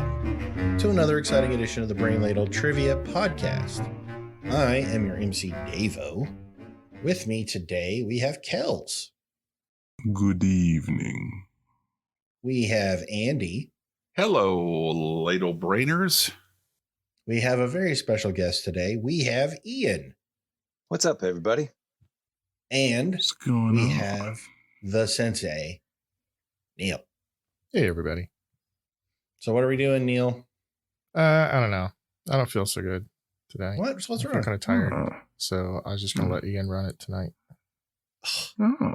welcome to another exciting edition of the Brain Ladle Trivia Podcast. I am your MC Davo. With me today, we have Kells. Good evening. We have Andy. Hello, Ladle Brainers. We have a very special guest today. We have Ian. What's up, everybody? And What's going we on? have the sensei, Neil. Hey, everybody. So what are we doing, Neil? I don't know. I don't feel so good today. What's I'm wrong? kind of tired. Oh. So I was just going to let Ian run it tonight. Oh.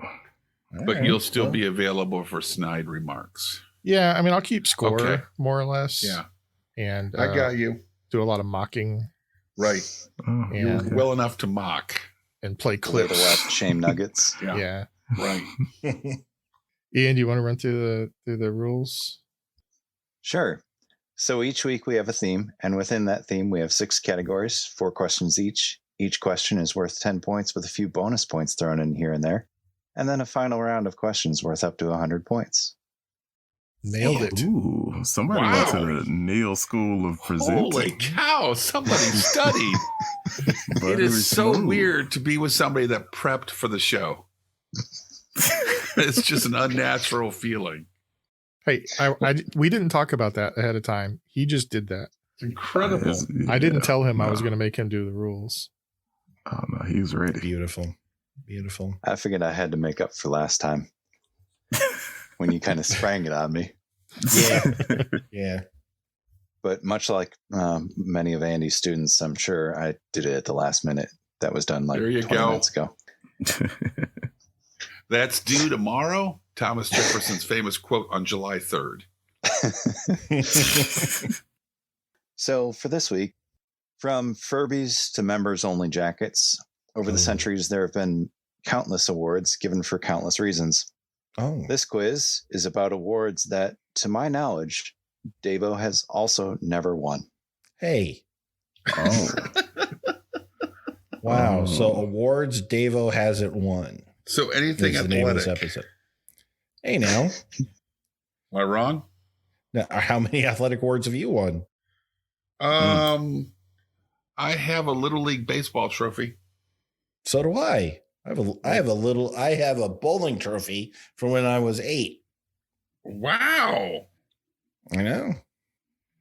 But All you'll right, still well, be available for snide remarks. Yeah, I mean, I'll keep score, Okay. more or less. Yeah, And I got you. do a lot of mocking Right. Oh, Yeah. You're well enough to mock. and play Clear the clips. left shame nuggets. Yeah. Right. Ian, do you want to run through the rules? Sure. So each week we have a theme, and within that theme we have 6 categories, 4 questions each. Each question is worth 10 points with a few bonus points thrown in here and there. And then a final round of questions worth up to 100 points. Nailed it. Ooh, somebody Wow. went to the Neil School of Presenting. Holy cow, somebody studied. It Buttery is so smooth. weird to be with somebody that prepped for the show. It's just an unnatural feeling. Hey, we didn't talk about that ahead of time. He just did that. It's incredible. I didn't tell him I was no. going to make him do the rules. Oh, no, he was ready. Beautiful. Beautiful. I figured I had to make up for last time when you kind of sprang it on me. Yeah. Yeah. But much like many of Andy's students, I'm sure I did it at the last minute. That was done like There you 20 go. minutes ago. That's due tomorrow. Thomas Jefferson's famous quote on July 3rd. So for this week, from Furbies to members-only jackets, over the centuries there have been countless awards given for countless reasons. Oh. This quiz is about awards that, to my knowledge, Davo has also never won. Hey. Oh. Wow. Oh. So awards Davo hasn't won. So anything Is the name of this athletic. episode. Hey now. Am I wrong? Now, how many athletic awards have you won? I have a Little League baseball trophy. So do I. I have a bowling trophy from when I was 8. Wow. I know.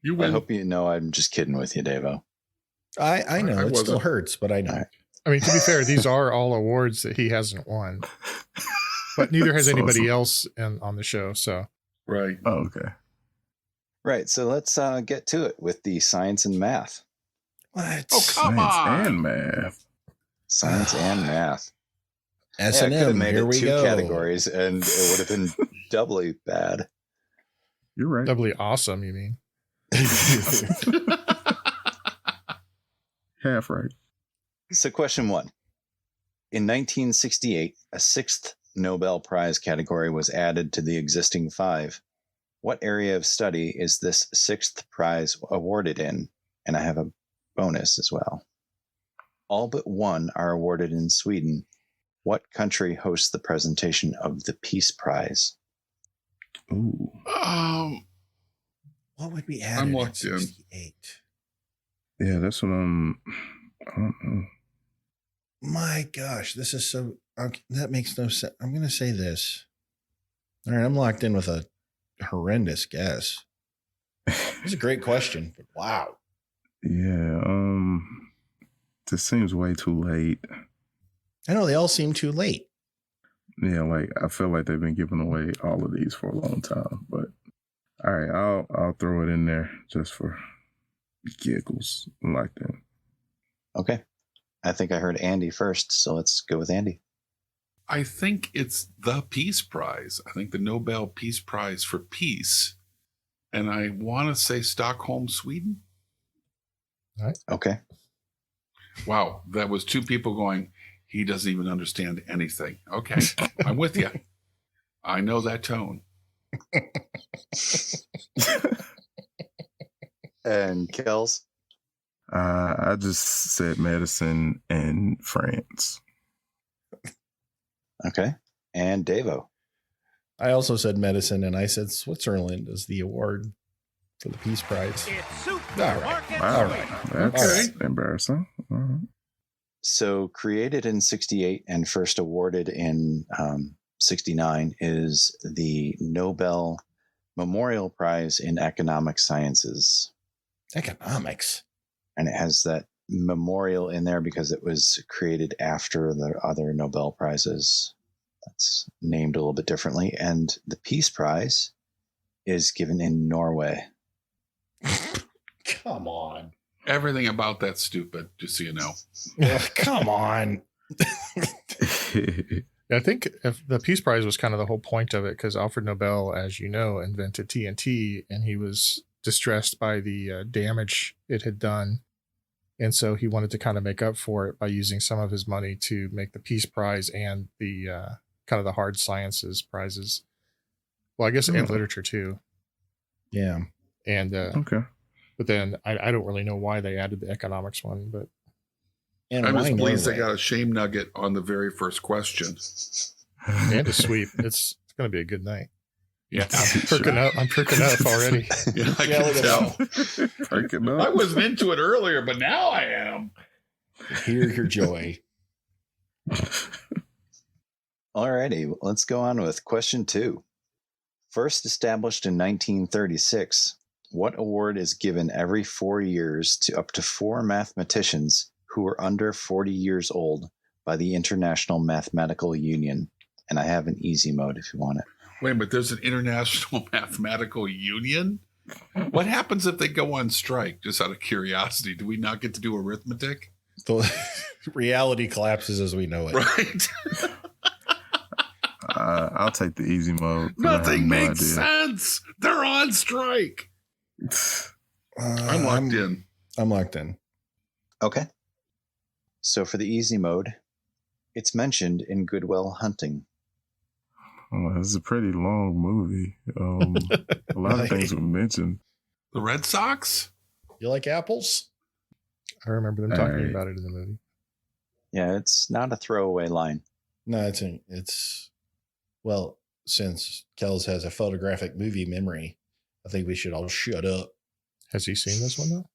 You I win. hope you know I'm just kidding with you, Davo. I know. I It still wasn't. hurts, but I know. All right. I mean, to be fair, these are all awards that he hasn't won, but neither has That's anybody awesome. else on the show. So Right. Oh, okay. Right, so let's get to it with the science and math. What? Oh, come Science on. and math. Science and math. I S&M, could have made here it we 2 go. categories, and it would have been doubly bad. You're right. doubly awesome, you mean? Half right. So question 1. In 1968, a 6th Nobel Prize category was added to the existing 5. What area of study is this 6th prize awarded in? And I have a bonus as well. All but 1 are awarded in Sweden. What country hosts the presentation of the Peace Prize? Ooh. What would be added I'm in locked in. 68? Yeah, that's what I don't know. My gosh, this is so... Okay, that makes no sense. I'm going to say this. All right, I'm locked in with a horrendous guess. It's a great question, but wow. Yeah, this seems way too late. I know they all seem too late. Yeah, like I feel like they've been giving away all of these for a long time. But all right, I'll throw it in there just for giggles like that. Okay. I think I heard Andy first, so let's go with Andy. I think it's the Peace Prize. I think the Nobel Peace Prize for Peace. And I want to say Stockholm, Sweden. Okay. Wow, that was 2 people going, he doesn't even understand anything. Okay, I'm with you. I know that tone. And Kels? I just said medicine in France. Okay. And Davo? I also said medicine, and I said Switzerland is the award. for the Peace Prize. It's All right. Supermarket Wow, All right. that's Okay. embarrassing. All right. So, created in 68 and first awarded in 69 is the Nobel Memorial Prize in Economic Sciences. Economics. And it has that memorial in there because it was created after the other Nobel Prizes. That's named a little bit differently. And the Peace Prize is given in Norway. Come on. Everything about that's stupid, just so you know. Come on. I think if the Peace Prize was kind of the whole point of it, because Alfred Nobel, as you know, invented TNT, and he was distressed by the damage it had done. And so he wanted to kind of make up for it by using some of his money to make the Peace Prize and the kind of the hard sciences prizes. Well, I guess and literature too. Yeah. And Okay. but then I don't really know why they added the economics one, but And I'm just why pleased they Norway? got a shame nugget on the very first question. and a sweep. It's going to be a good night. Yeah, I'm perking up already. yeah, I Yeah, can look at tell. Freaking I up. wasn't into it earlier, but now I am. Hear your joy. Alrighty, let's go on with question 2. First established in 1936, what award is given every 4 years to up to 4 mathematicians who are under 40 years old by the International Mathematical Union? And I have an easy mode if you want it. Wait, but there's an international mathematical union? What happens if they go on strike? Just out of curiosity, do we not get to do arithmetic? The reality collapses as we know it. Right? I'll take the easy mode. I have Nothing no makes idea. sense. They're on strike. I'm locked in. I'm locked in. Okay. So for the easy mode, it's mentioned in Good Will Hunting. Oh, this is a pretty long movie. A lot of things were mentioned. The Red Sox? You like apples? I remember them talking Alright. about it in the movie. Yeah, it's not a throwaway line. No, it's well, since Kells has a photographic movie memory, I think we should all shut up. Has he seen this one though?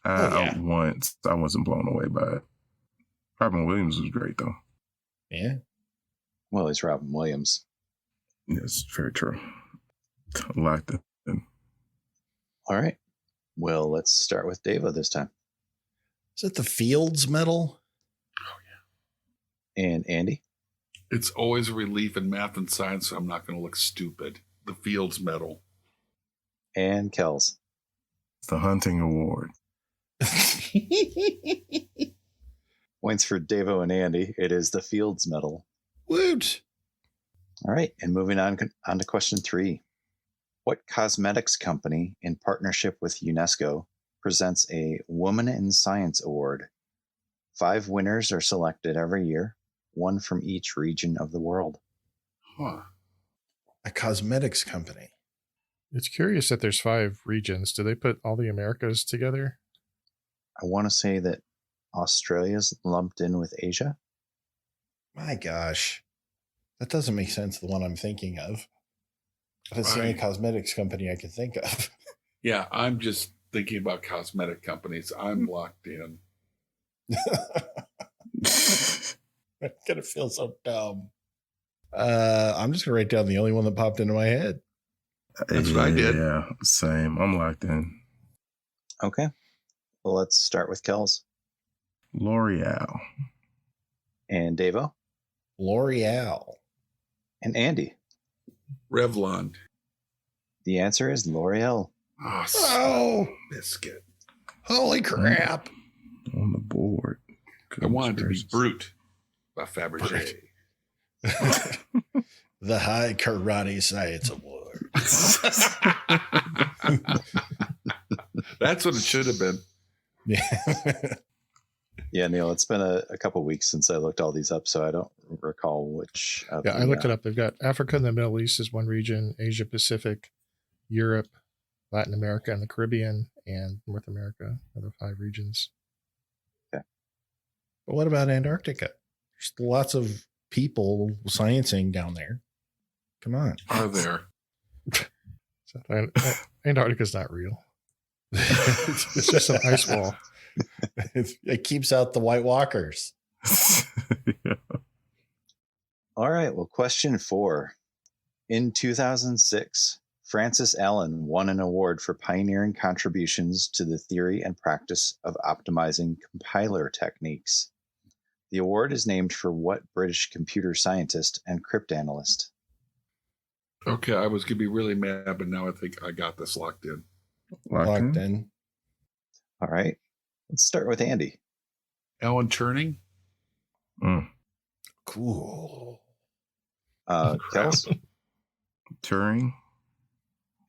yeah. Once I wasn't blown away by it. Robin Williams was great though. Yeah. Well, it's Robin Williams. Yes, very true. Locked in. All right. Well, let's start with Deva this time. Is it the Fields Medal? And Andy? It's always a relief in math and science, so I'm not going to look stupid. The Fields Medal. And Kells. It's the Hunting Award. Points for Devo and Andy. It is the Fields Medal. Woot. All right. And moving on to question 3. What cosmetics company, in partnership with UNESCO, presents a Woman in Science Award? 5 winners are selected every year, 1 from each region of the world. Huh. A cosmetics company. It's curious that there's 5 regions. Do they put all the Americas together? I want to say that Australia's lumped in with Asia. My gosh. That doesn't make sense, the one I'm thinking of. That's the only Right. cosmetics company I can think of. Yeah, I'm just thinking about cosmetic companies. I'm locked in. I'm gonna feel so dumb. I'm just gonna write down the only one that popped into my head. That's what I did. Yeah, same. I'm locked in. Okay. Well, let's start with Kells L'Oreal. and Devo L'Oreal. and Andy. Revlon. The answer is L'Oreal. Oh, Oh, biscuit. holy crap. On the board. I wanted to be Goodness Brute by Fabergé. The High Karate Science Award. That's what it should have been. Yeah. Yeah, Neil, it's been a couple weeks since I looked all these up, so I don't recall which. Of Yeah, I looked it up. They've got Africa and the Middle East is one region, Asia Pacific, Europe, Latin America, and the Caribbean, and North America are the 5 regions. But what about Antarctica? There's lots of people sciencing down there. Come on. Are there? Antarctica's not real. It's just an ice wall. It keeps out the White Walkers. Yeah. All right. Well, question 4. In 2006, Francis Allen won an award for pioneering contributions to the theory and practice of optimizing compiler techniques. The award is named for what British computer scientist and cryptanalyst? Okay, I was going to be really mad, but now I think I got this locked in. Locked in. All right. Let's start with Andy. Alan Turing? Cool. Kels Turing.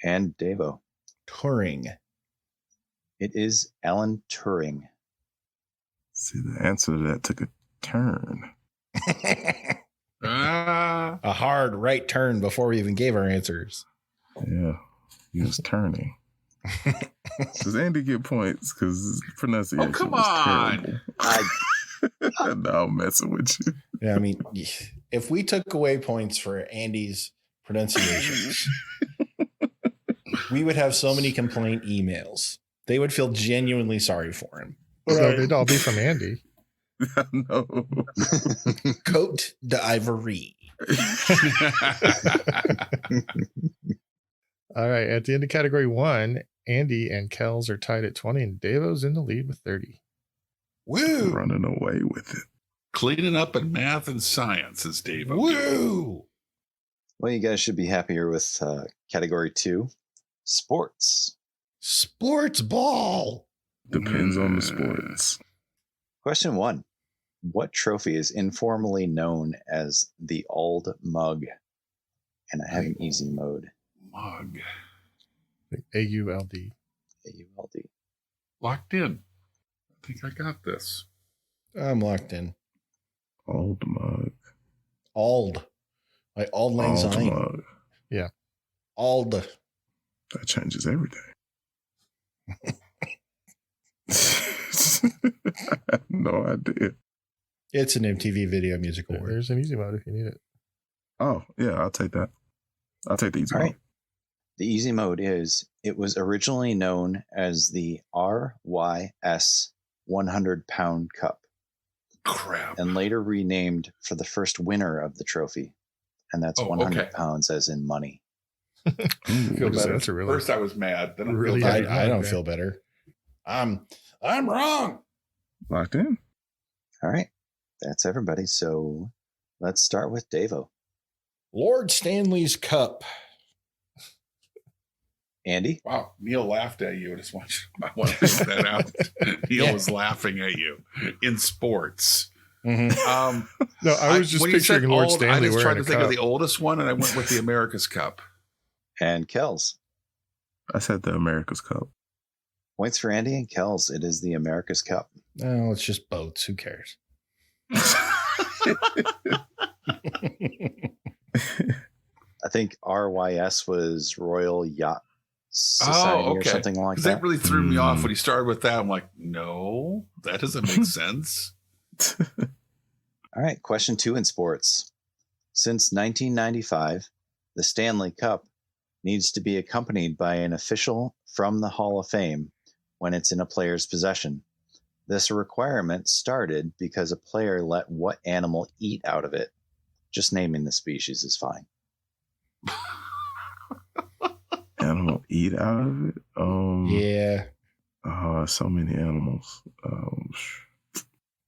and Davo. Turing. It is Alan Turing. See, the answer to that took a turn. Ah, A hard right turn before we even gave our answers. Yeah, he was turning. Does Andy get points? Because his pronunciation come was on. terrible. No, I'm messing with you. Yeah, I mean, if we took away points for Andy's pronunciations, we would have so many complaint emails. They would feel genuinely sorry for him. So they'd all be from Andy. No. Cote d'Ivory. All right. At the end of category 1, Andy and Kels are tied at 20, and Davo's in the lead with 30. Woo! Running away with it. cleaning up in math and science, as Dave. Woo! Well, you guys should be happier with category 2, sports. Sports ball. Depends on the sports. Question 1. What trophy is informally known as the Auld Mug? And I have an easy mode. Mug. AULD. AULD. Locked in. I think I got this. I'm locked in. Old mug. Ald. Like Auld Lang Old Syne. mug. Yeah. Ald. That changes everything. I have no idea. It's an MTV Video Music Award. There's an easy mode if you need it. Oh, yeah, I'll take that. I'll take the easy All one. right. The easy mode is it was originally known as the RYS 100-pound cup Crap. and later renamed for the first winner of the trophy. And that's Oh, 100 okay. pounds as in money. Ooh, Feel what is better. that? That's a really First I was mad. Then I Really feel heavy. bad. I don't Okay. feel better. I'm wrong. Locked in? All right. That's everybody. So let's start with Davo. Lord Stanley's Cup. Andy? Wow, Neil laughed at you. I just want you, I want to point that out. Neil Yeah. was laughing at you in sports. Mhm. No, I was just when you said picturing Lord old, Stanley I just tried wearing to a think cup. of the oldest one, and I went with the America's Cup. And Kels. I said the America's Cup. Points for Andy and Kels. It is the America's Cup. No, it's just boats. Who cares? I think RYS was Royal Yacht Society or something like Because that. that really threw me off when he started with that. I'm like, no, that doesn't make sense. All right, question 2 in sports. Since 1995, the Stanley Cup needs to be accompanied by an official from the Hall of Fame when it's in a player's possession. This requirement started because a player let what animal eat out of it? Just naming the species is fine. Animal eat out of it? Yeah. Oh, so many animals.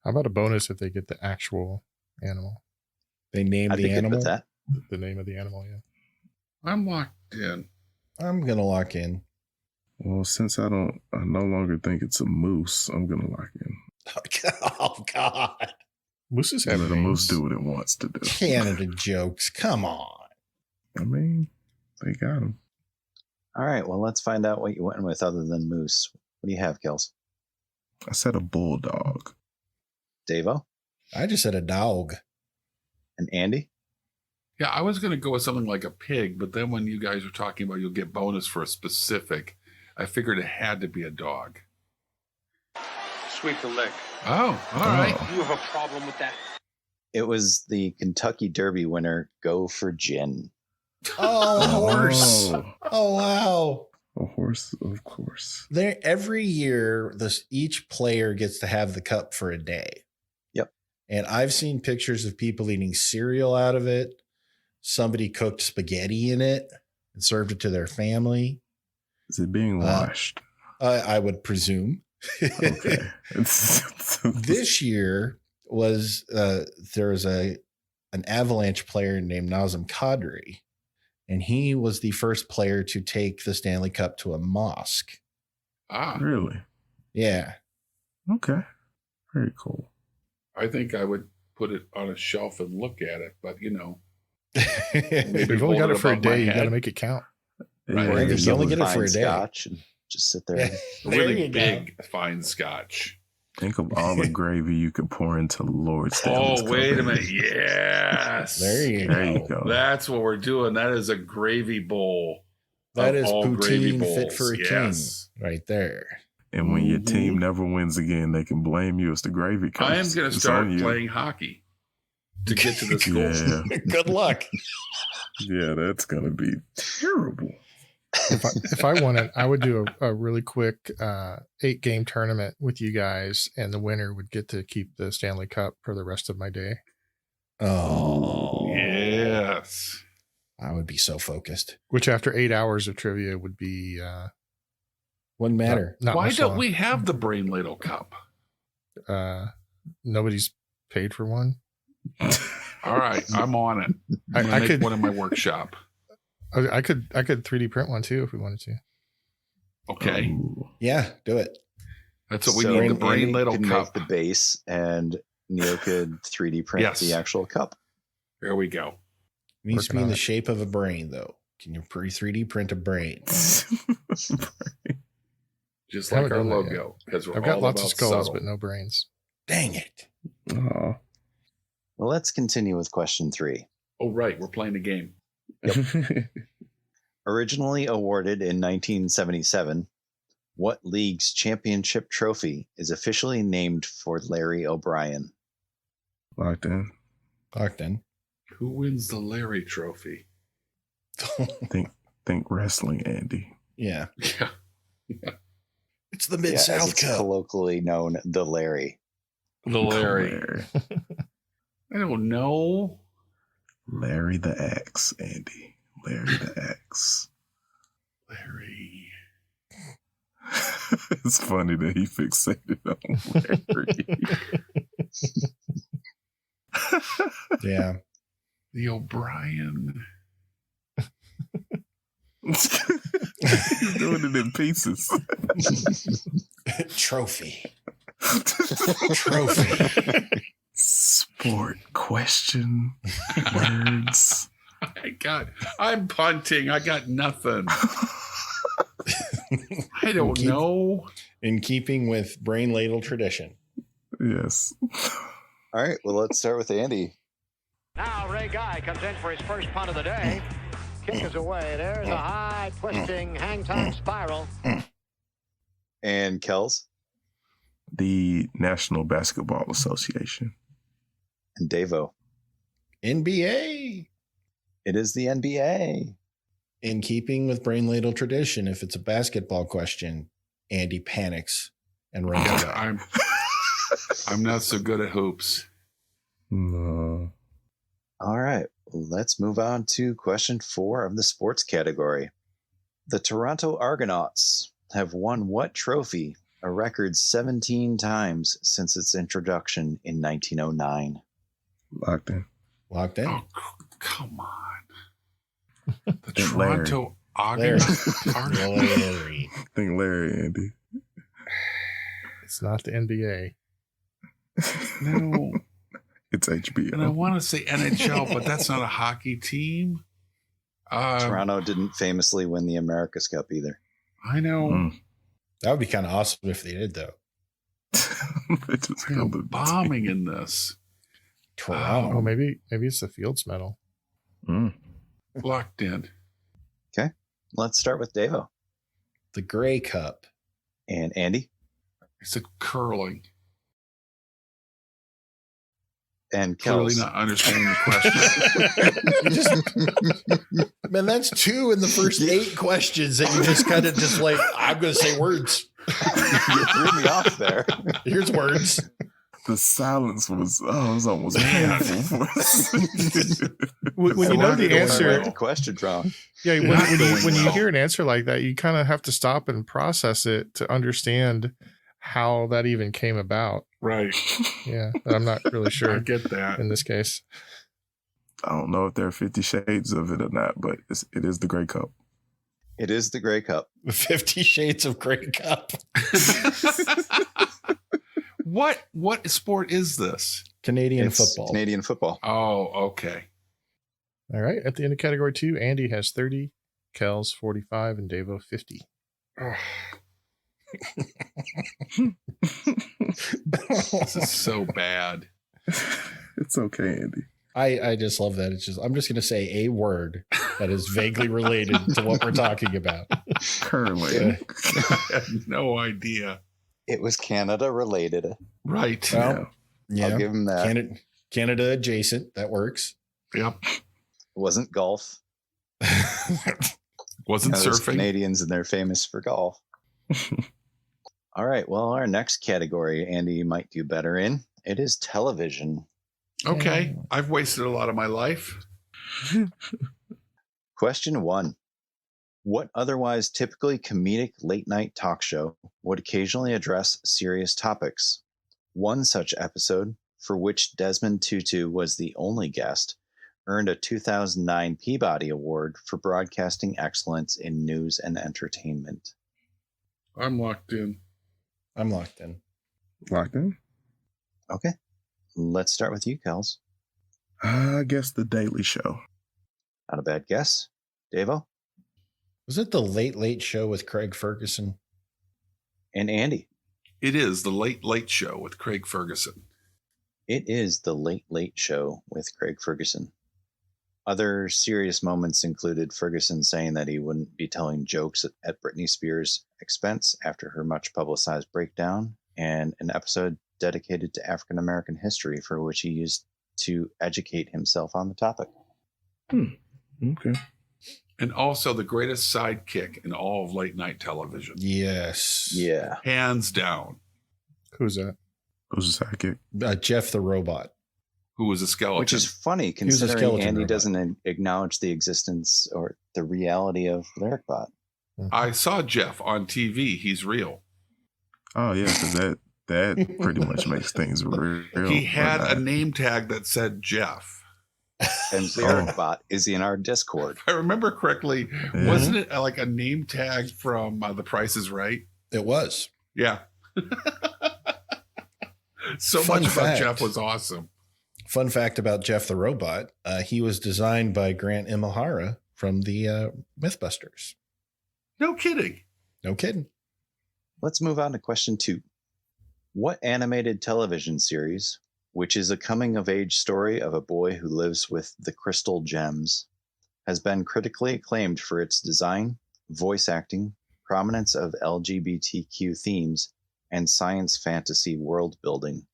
How about a bonus if they get the actual animal? They named I'd the be good animal. with that. The name of the animal, yeah. I'm locked in. I'm going to lock in. Well, since I no longer think it's a moose, I'm gonna lock in. Oh, God. Mooses have Let a moose names. do what it wants to do. Canada jokes. Come on. I mean, they got him. All right, well, let's find out what you went with other than moose. What do you have, Kels? I said a bulldog. Davo? I just said a dog. And Andy? Yeah, I was going to go with something like a pig, but then when you guys were talking about you'll get bonus for a specific, I figured it had to be a dog. Sweep the leg. Oh, all right. You have a problem with that? It was the Kentucky Derby winner, Go for Gin. Oh, a horse. Oh, Oh, wow. a horse, of course. There every year, each player gets to have the cup for a day. Yep. And I've seen pictures of people eating cereal out of it. Somebody cooked spaghetti in it and served it to their family. Is it being washed? I would presume. Okay. This year was there was an Avalanche player named Nazem Kadri, and he was the first player to take the Stanley Cup to a mosque. Ah, Really? Yeah. Okay. Very cool. I think I would put it on a shelf and look at it, but You've only got hold it for a above my day. You got to head. make it count. Right. Right, you only get it for a Fine day. Scotch and just sit there. Really big fine scotch. Think of all the gravy you could pour into Lord Stanley's Oh, Cup. wait a minute. Yes. There you There you go. go. That's what we're doing. That is a gravy bowl. That of is all gravy poutine fit bowls. for a Yes. king right there. And when your Mhm. team never wins again, they can blame you as the gravy comes. I am going to It's start on you. playing hockey to get to this goal. Yeah, Good luck. yeah, that's gonna be terrible. If I won it, I would do a really quick 8-game tournament with you guys, and the winner would get to keep the Stanley Cup for the rest of my day. Oh, Yes. I would be so focused. Which after 8 hours of trivia would be Wouldn't matter. not Why much don't long. we have the Brain Ladle Cup? Nobody's paid for one. All right, I'm on it. I- I'm gonna I make could- one in my workshop. I could 3D print one too if we wanted to. Okay, Ooh. Yeah, do it. that's what we So need. The Brain Andy Ladle could Cup. make the base, and Neil could 3D print Yes. the actual cup. There we go. It needs to Working be in on the it. shape of a brain, though. Can you 3D print a brain? Just I like haven't our done that logo, because we're I've got all lots about of skulls, subtle. but no brains. Dang it. Aw. Well, let's continue with question 3. Oh, right, we're playing a game. Originally awarded in 1977, what league's championship trophy is officially named for Larry O'Brien? Locked in. Locked in. Who wins the Larry Trophy? Think wrestling, Andy. Yeah. Yeah, It's the Yeah, Mid as South it's Cup. colloquially known, the Larry. the Larry. I don't know. Larry the X, Andy. Larry the X. Larry. It's funny that he fixated on Larry. Yeah. The O'Brien. He's doing it in pieces. Trophy. Trophy. Sport question words. I'm punting. I got nothing. I don't know. In keeping with Brain Ladle tradition. Yes. All right, well, let's start with Andy. Now Ray Guy comes in for his first punt of the day. Kick is away. There's a high twisting hang time spiral. And Kels The National Basketball Association. and Davo. NBA. It is the NBA. In keeping with Brain Ladle tradition, if it's a basketball question, Andy panics and runs away. I'm not so good at hoops. No. All right, let's move on to question 4 of the sports category. The Toronto Argonauts have won what trophy a record 17 times since its introduction in 1909? Locked in. Locked in. Oh, come on. The Think Larry. Toronto Larry. Argonauts. Larry. Think Larry, Andy. It's not the NBA. No. It's And I HBO. want to say NHL, but that's not a hockey team. Toronto didn't famously win the America's Cup either. I know. Mm. That would be kind of awesome if they did, though. They just I am killed it. bombing in this. Toronto. Oh, maybe it's the Fields medal. Mm. Locked in. Let's start with Davo The Grey Cup. and Andy. It's a curling. and Clearly Kels. not understanding the question. Man, that's 2 in the first 8 questions that you just kind of just like, I'm going to say words. You threw me off there. Here's words. The silence was almost Man. painful for us. When you know the answer, The question wrong. yeah, Not when going you well. hear an answer like that, you kind of have to stop and process it to understand how that even came about. Right. Yeah, but I'm not really I sure get that. in this case. I don't know if there are 50 shades of it or not, but it is the Grey Cup. It is the Grey Cup. 50 Shades of Grey Cup. What sport is this? Canadian It's football. Canadian football. Oh, okay. All right, at the end of category 2, Andy has 30, Kels 45, and Davo 50. This is so bad. It's okay, Andy. I just love that. It's just, I'm just going to say a word that is vaguely related to what we're talking about. Curling. I had no idea. It was Canada related. Right. Well, I'll yeah. give him that. Canada adjacent. That works. Yep. It wasn't golf. Wasn't Those surfing. Canadians, and they're famous for golf. All right. Well, our next category, Andy might do better in. It is television. Okay. I've wasted a lot of my life. Question 1. What otherwise typically comedic late night talk show would occasionally address serious topics? One such episode, for which Desmond Tutu was the only guest, earned a 2009 Peabody Award for broadcasting excellence in news and entertainment. I'm locked in. I'm locked in. Locked in? Okay. Let's start with you, Kels. I guess The Daily Show. Not a bad guess. Davo Was it the Late Show with Craig Ferguson? and Andy. It is the Late Show with Craig Ferguson. It is the Late Show with Craig Ferguson. Other serious moments included Ferguson saying that he wouldn't be telling jokes at Britney Spears' expense after her much publicized breakdown, and an episode dedicated to African American history for which he used to educate himself on the topic. Okay. And also the greatest sidekick in all of late night television. Yes. Yeah. Hands down. Who's that? Who's the sidekick? Jeff the Robot. Who was a skeleton. Which is funny was a considering skeleton Andy robot. doesn't acknowledge the existence or the reality of LyricBot. I saw Jeff on TV. He's real. Oh, yeah, because that pretty much makes things real. He had Like, a name tag that said Jeff. And LyricBot is in our Discord. If I remember correctly, Yeah. wasn't it like a name tag from The Price is Right? It was. Yeah. So Fun much about fact. Jeff was awesome. Fun fact about Jeff the Robot. He was designed by Grant Imahara from the Mythbusters. No kidding. No kidding. Let's move on to question 2. What animated television series, which is a coming-of-age story of a boy who lives with the crystal gems, has been critically acclaimed for its design, voice acting, prominence of LGBTQ themes, and science fantasy world building?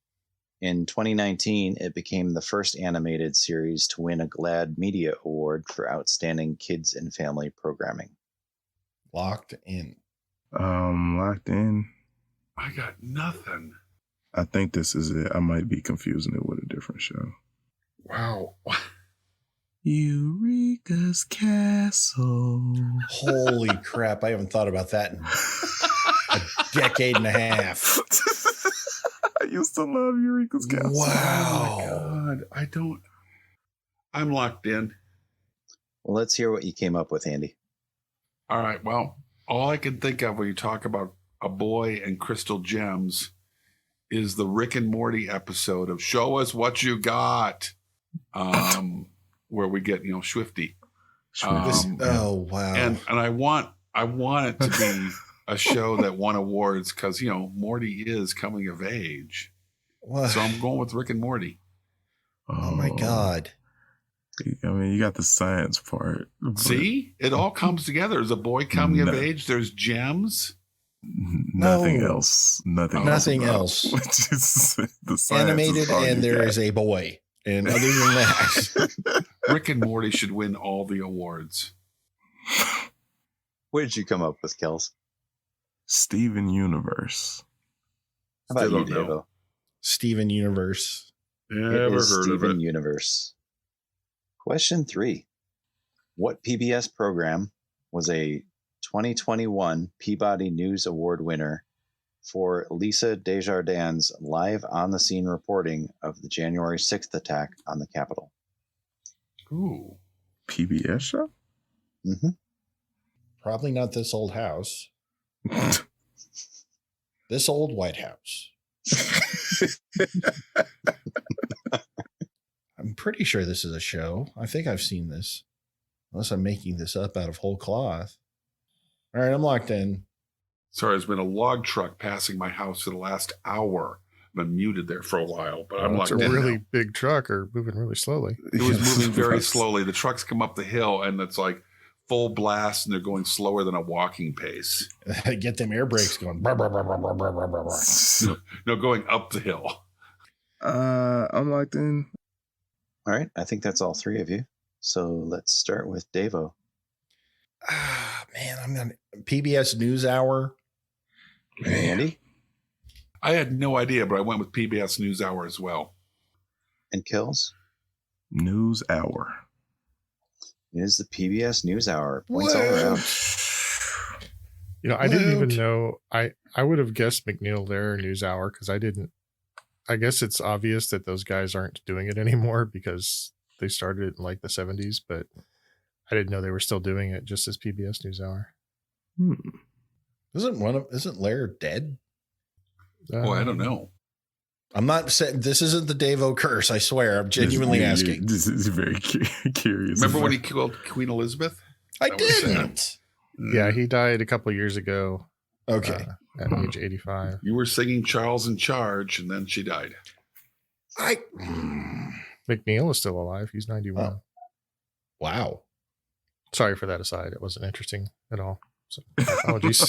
In 2019, it became the first animated series to win a GLAAD Media Award for Outstanding Kids and Family Programming. Locked in. Locked in. I got nothing. I think this is it. I might be confusing it with a different show. Wow. Eureka's Castle. Holy crap. I haven't thought about that in a decade and a half. I used to love Eureka's Castle. Wow. God, I'm locked in. Well, let's hear what you came up with, Andy. All right. Well, all I can think of when you talk about a boy and crystal gems is the Rick and Morty episode of Show Us What You Got, where we get, Swifty. Oh, wow. And I want it to be a show that won awards because, Morty is coming of age. What? So I'm going with Rick and Morty. Oh, my God. I mean, you got the science part. but See? It all comes together. There's a boy coming of No. age. There's gems. Nothing No. else. Nothing Nothing about it, else. which is the science Animated, is all and you there got. is a boy. And other than that, Rick and Morty should win all the awards. What did you come up with, Kels? Steven Universe. How about Still you, don't know. Devo? Steven Universe. Never It is heard of Steven it. Universe. Question 3. What PBS program was a 2021 Peabody News Award winner for Lisa Desjardins' live on-the-scene reporting of the January 6th attack on the Capitol? Ooh. PBS show? Mm-hmm. Probably not This Old House. This Old White House. I'm pretty sure this is a show. I think I've seen this. Unless I'm making this up out of whole cloth. All right, I'm locked in. Sorry, there's been a log truck passing my house for the last hour. I've been muted there for a while, but I'm It's locked a in really now. big truck or moving really slowly. It was moving very Yes. slowly. The trucks come up the hill, and it's like full blast, and they're going slower than a walking pace. Get them air brakes going. Brr, brr, brr, brr, brr, brr, brr, brr. No, going up the hill. I'm locked in. All right, I think that's all 3 of you. So let's start with Devo. Ah, man, I'm gonna PBS NewsHour. Andy I had no idea, but I went with PBS NewsHour as well. and Kels. News Hour. It is the PBS NewsHour. Points all around. You know, I didn't even Woot. know. I would have guessed McNeil there NewsHour because I didn't. I guess it's obvious that those guys aren't doing it anymore because they started it in like the 70s, but I didn't know they were still doing it just as PBS NewsHour. Isn't Lair dead? Oh, I don't know. I'm not saying this isn't the Davo curse. I swear. I'm genuinely asking. This is very curious. Remember when he killed Queen Elizabeth? I That was sad. didn't. Yeah, he died a couple of years ago Okay. at age 85. You were singing Charles in Charge, and then she died. McNeil is still alive. He's 91. Oh. Wow. Sorry for that aside. It wasn't interesting at all. So apologies.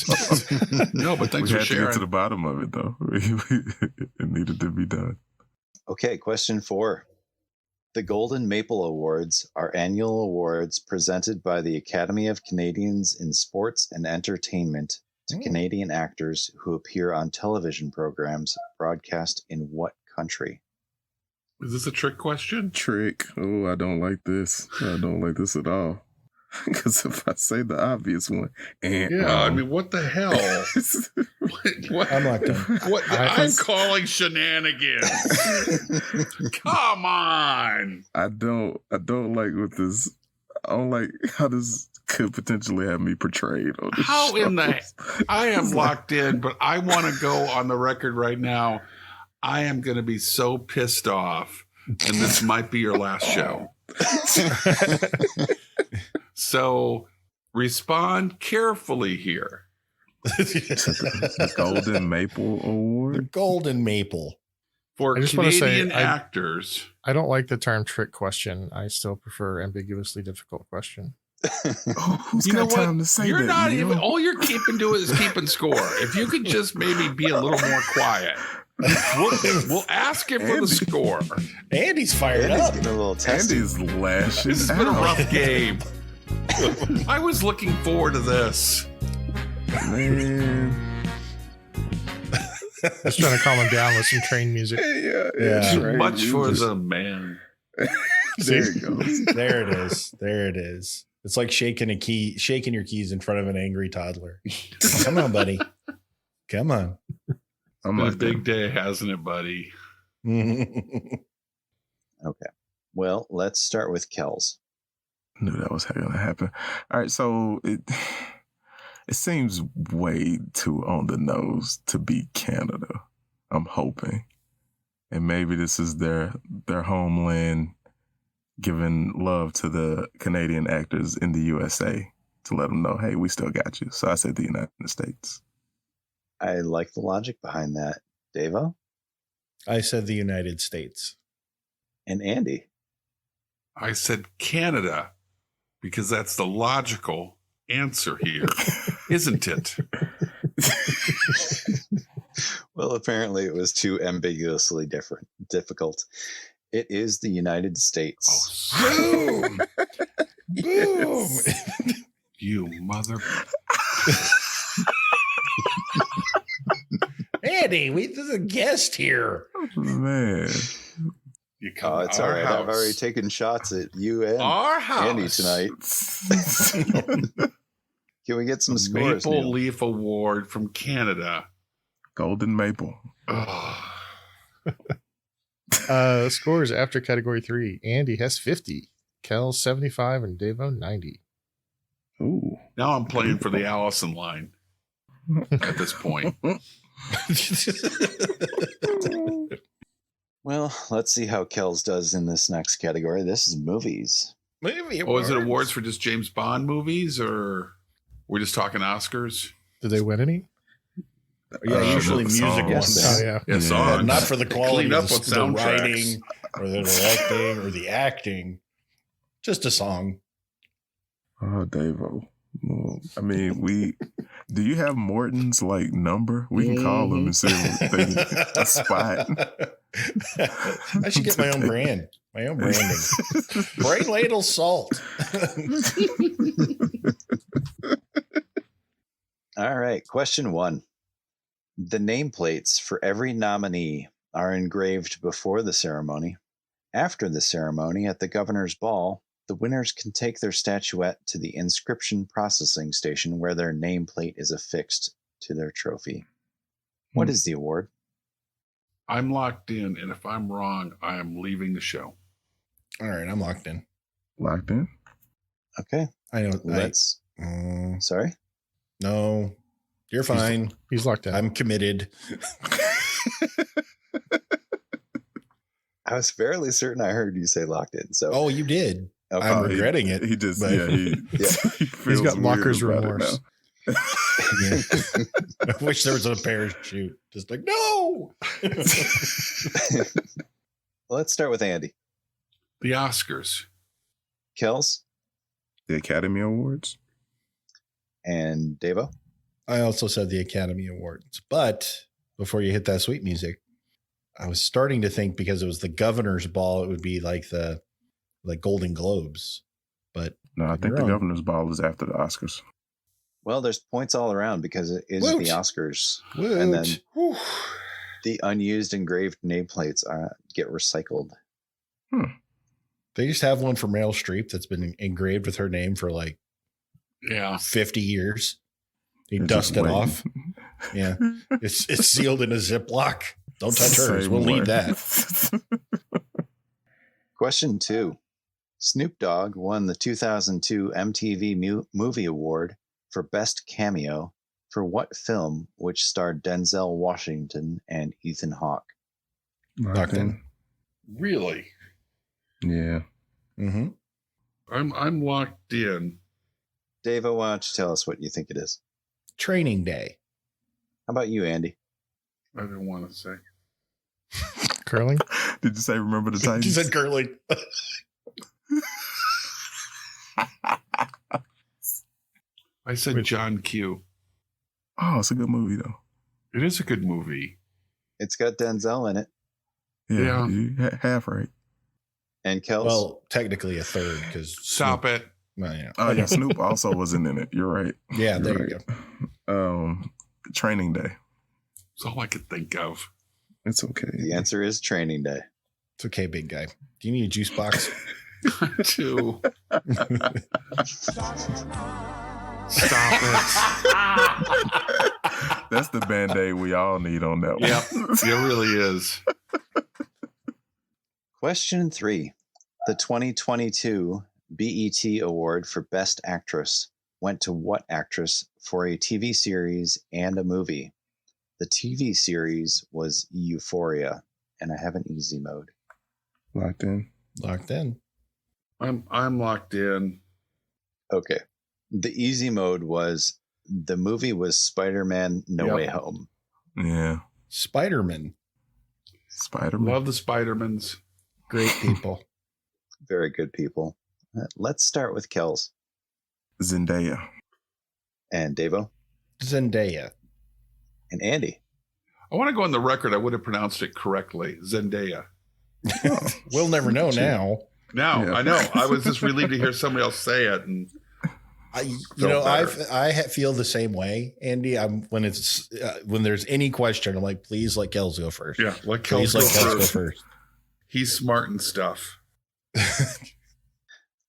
No, but thanks we for had to get to sharing. the bottom of it, though. It needed to be done. Okay, question 4. The Golden Maple Awards are annual awards presented by the Academy of Canadians in Sports and Entertainment to Canadian actors who appear on television programs broadcast in what country? Is this a trick question? Trick. Oh, I don't like this. I don't like this at all. Because if I say the obvious one, and Yeah, I mean, what the hell? what, I'm locked in. what? I I'm think- calling shenanigans. Come on. I don't like what this. I don't like how this could potentially have me portrayed on this How show. in the? I am locked in, but I want to go on the record right now. I am going to be so pissed off, and this might be your last show. So respond carefully here. The Golden Maple The Award. Golden Maple. For I just wanna say, Canadian I- actors, I don't like the term trick question. I still prefer ambiguously difficult question. Oh, who's you know got time what? to say You're that? not Neil? even. All you're keeping doing is keeping score. If you could just maybe be a little more quiet, we'll ask him for the Andy. score. Andy's fired Andy's up. getting a little testy. Andy's lashing This has been a out. rough game. I was looking forward to this. Man. Just trying to calm him down with some train music. Yeah. Too right. much You for just- the man. There it goes. There it is. There it is. It's like shaking your keys in front of an angry toddler. Come on, buddy. Come on. I'm Been a like big day, hasn't it, buddy? Okay. Well, let's start with Kels. knew that was going to happen. All right, so it seems way too on the nose to be Canada. I'm hoping, and maybe this is their homeland, giving love to the Canadian actors in the USA to let them know, hey, we still got you. So I said the United States. I like the logic behind that. Devo I said the United States. and Andy. I said Canada because that's the logical answer here, isn't it? Well, apparently it was too ambiguously difficult. It is the United States. Boom! Boom! You mother. Andy, there's a guest here. Man. You Oh, come it's to all our right. house. I've already taken shots at you and Our house. Andy tonight. Can we get some scores, Maple Neil? Leaf Award from Canada. Golden Maple. Ugh. Scores after category 3. Andy has 50, Kel 75, and Davo 90. Ooh. Now I'm playing for the Allison line at this point. Well, let's see how Kells does in this next category. This is movies. Movie Oh, is it awards. awards for just James Bond movies, or we're just talking Oscars? Did they win any? Yeah, usually the music songs. ones. Oh, yeah. Yeah, Yeah. songs. Not for the quality Clean of up the, on the soundtracks. writing or the directing or the acting. Just a song. Oh, Davo. Well, I mean, do you have Morton's like number? We can call them and see if they a spot. I should get my own brand. My own branding. Brain ladle salt. All right. Question 1. The nameplates for every nominee are engraved before the ceremony. After the ceremony at the governor's ball, the winners can take their statuette to the inscription processing station where their nameplate is affixed to their trophy. What is the award? I'm locked in, and if I'm wrong, I am leaving the show. All right, I'm locked in. Locked in? Okay. I know. Let's. Sorry? No, you're fine. He's locked in. I'm committed. I was fairly certain I heard you say locked in. So, Oh, you did. okay. I'm regretting it. He just, but- yeah, he feels got weird locker's about it remorse. now. I wish there was a parachute. Just like, no. Let's start with Andy. The Oscars. Kels The Academy Awards. and Davo. I also said the Academy Awards, but before you hit that sweet music, I was starting to think because it was the governor's ball, it would be like the Golden Globes. But No, I You're think the wrong. Governor's Ball is after the Oscars. Well, there's points all around because it is Woot. the Oscars. woot. And then Whew. the unused engraved nameplates get recycled. They just have one for Meryl Streep that's been engraved with her name for like Yeah. 50 years. You They're dust just it waiting. off. Yeah. It's sealed in a Ziploc. Don't touch hers. Same We'll way. leave that. Question 2. Snoop Dogg won the 2002 MTV Movie Award for Best Cameo for what film which starred Denzel Washington and Ethan Hawke? Locked in. Really? Yeah. Mm-hmm. I'm locked in. Davo, why don't you tell us what you think it is? Training Day. How about you, Andy? I didn't want to say. Curling? Did you say remember the He Titans? said curling. I said John Q. Oh, it's a good movie though. It is a good movie. It's got Denzel in it. Yeah. You half right. And Kels? Well, technically a third because Stop it. Well, yeah. Oh yeah, Snoop also wasn't in it. You're right. Yeah, You're there you right. go. Training Day. That's all I could think of. It's okay. The answer is Training Day. It's okay, big guy. Do you need a juice box? Too. Stop it. That's the band-aid we all need on that one. Yep. It really is. Question 3. The 2022 BET Award for Best Actress went to what actress for a TV series and a movie? The TV series was Euphoria, and I have an easy mode. Locked in. Locked in. I'm locked in. Okay. The easy mode was the movie was Spider-Man No Yep. Way Home. Yeah. Spider-Man. Spider-Man. Love the Spider-Mans. Great people. Very good people. Let's start with Kels Zendaya. and Davo Zendaya. and Andy. I want to go on the record. I would have pronounced it correctly. Zendaya. We'll never know now. Now, Yeah. I know. I was just relieved to hear somebody else say it. And I Felt better. feel the same way, Andy. When there's any question, I'm like, please let Kels go first. yeah, let Please Kels go let Kels go first. first. He's smart and stuff.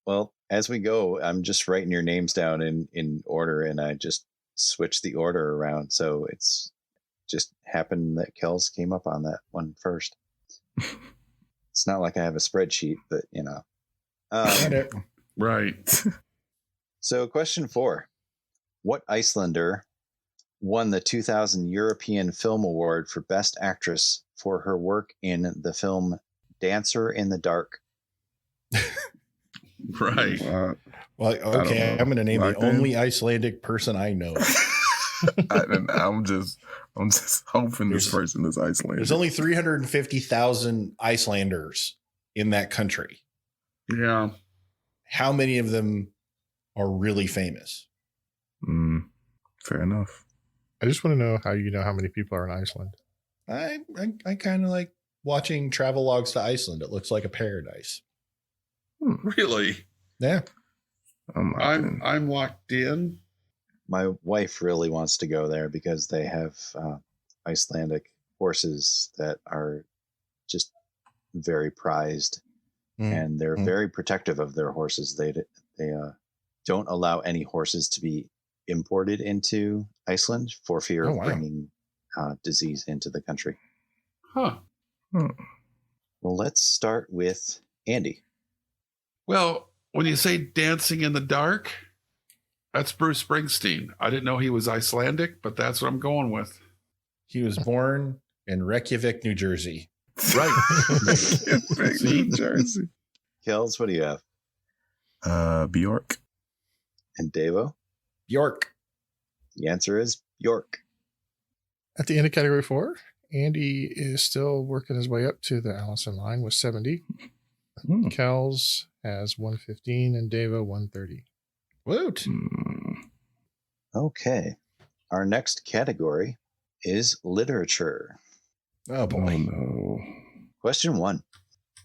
Well, as we go, I'm just writing your names down in order, and I just switched the order around. So it's just happened that Kels came up on that one first. It's not like I have a spreadsheet, but you know. Got it. Right. So question 4. What Icelander won the 2000 European Film Award for Best Actress for her work in the film Dancer in the Dark? Right. Well, okay, know. I'm going to name Like the only Icelandic person I know. I'm just hoping this person is Icelandic. There's only 350,000 Icelanders in that country. Yeah. How many of them are really famous? Fair enough. I just want to know how you know how many people are in Iceland. I kind of like watching travel logs to Iceland. It looks like a paradise. Really. Yeah. I'm locked in. My wife really wants to go there because they have Icelandic horses that are just very prized, and they're very protective of their horses. They don't allow any horses to be imported into Iceland for fear of bringing disease into the country. Huh. Well, let's start with Andy. Well, when you say Dancing in the Dark, that's Bruce Springsteen. I didn't know he was Icelandic, but that's what I'm going with. He was born in Reykjavik, New Jersey. Right. New Jersey. Kels, what do you have? Bjork. And Davo? York. The answer is York. At the end of category 4, Andy is still working his way up to the Allison line with 70. Kels has 115 and Davo 130. Woot. Okay. Our next category is literature. Oh, boy. No. Question 1.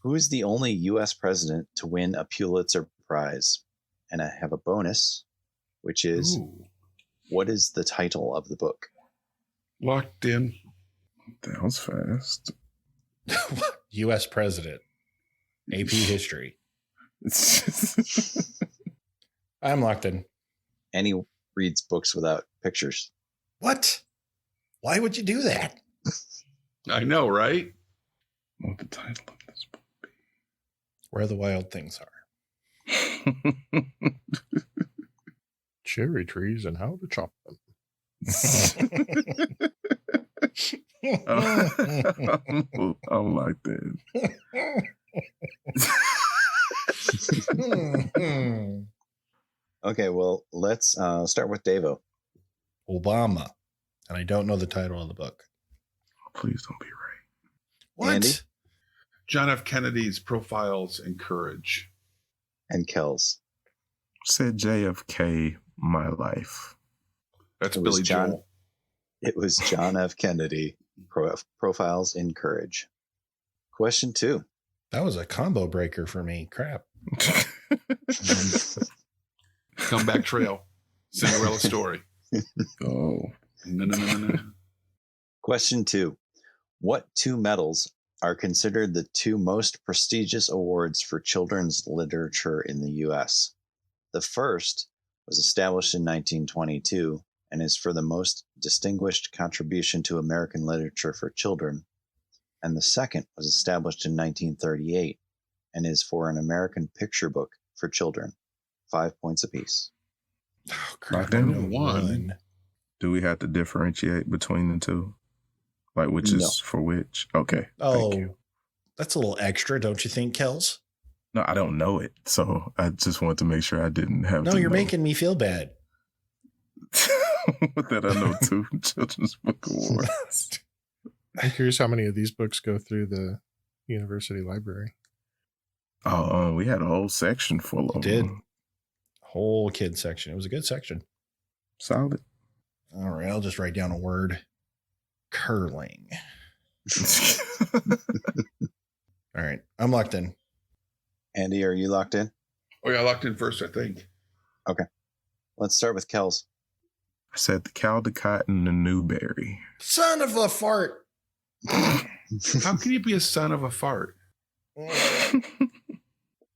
Who is the only U.S. president to win a Pulitzer Prize? And I have a bonus, which is, what is the title of the book? Locked in. That was fast. U.S. president. AP history. I'm locked in. And he reads books without pictures. What? Why would you do that? I know, right? What the title of this book be? Where the Wild Things Are. Cherry trees and how to chop them. I'm like that. Okay, well, let's start with Davo. Obama. And I don't know the title of the book. Please don't be right. What? Andy? John F. Kennedy's Profiles in Courage. And Kels. Said JFK, My Life. That's It was Billy John- Joel. It was John F. Kennedy, Profiles in Courage. Question 2. That was a combo breaker for me. Crap. Comeback Trail. Cinderella Story. Oh. No. Question 2. What 2 medals are considered the 2 most prestigious awards for children's literature in the U.S.? The first was established in 1922 and is for the most distinguished contribution to American literature for children. And the second was established in 1938 and is for an American picture book for children. 5 points apiece. Oh, crap. Locked in? I know One. Do we have to differentiate between the two? Like which is for which? Okay. Thank you. Oh, that's a little extra, don't you think, Kels? No, I don't know it. So I just wanted to make sure I didn't have No, to you're know. making me feel bad. That I know 2 children's book awards. I'm curious how many of these books go through the university library. Oh, we had a whole section full of Did. them. Whole kid section. It was a good section. Solid. All right, I'll just write down a word. Curling. All right. I'm locked in. Andy, are you locked in? Oh, yeah, I locked in first, I think. Let's start with Kells. I said the Caldecott and the Newberry. Son of a fart. How can you be a son of a fart?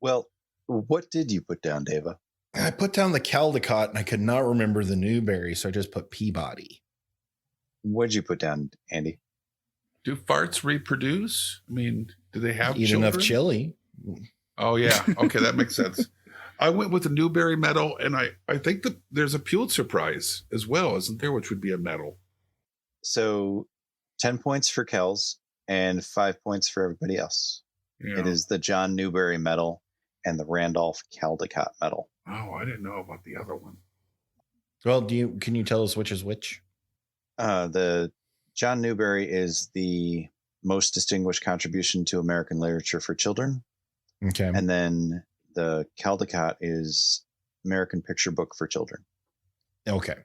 Well, what did you put down, Deva? I put down the Caldecott and I could not remember the Newberry, so I just put Peabody. What did you put down, Andy? Do farts reproduce? I mean, do they have Eat children? enough chili. Oh, yeah. Okay, that makes sense. I went with the Newbery medal, and I think that there's a Pulitzer Prize as well, isn't there? Which would be a medal. So 10 points for Kells and 5 points for everybody else. Yeah. It is the John Newbery Medal and the Randolph Caldecott Medal. Oh, I didn't know about the other one. Well, can you tell us which is which? The John Newbery is the most distinguished contribution to American literature for children. Okay. And then the Caldecott is American Picture Book for Children. Okay.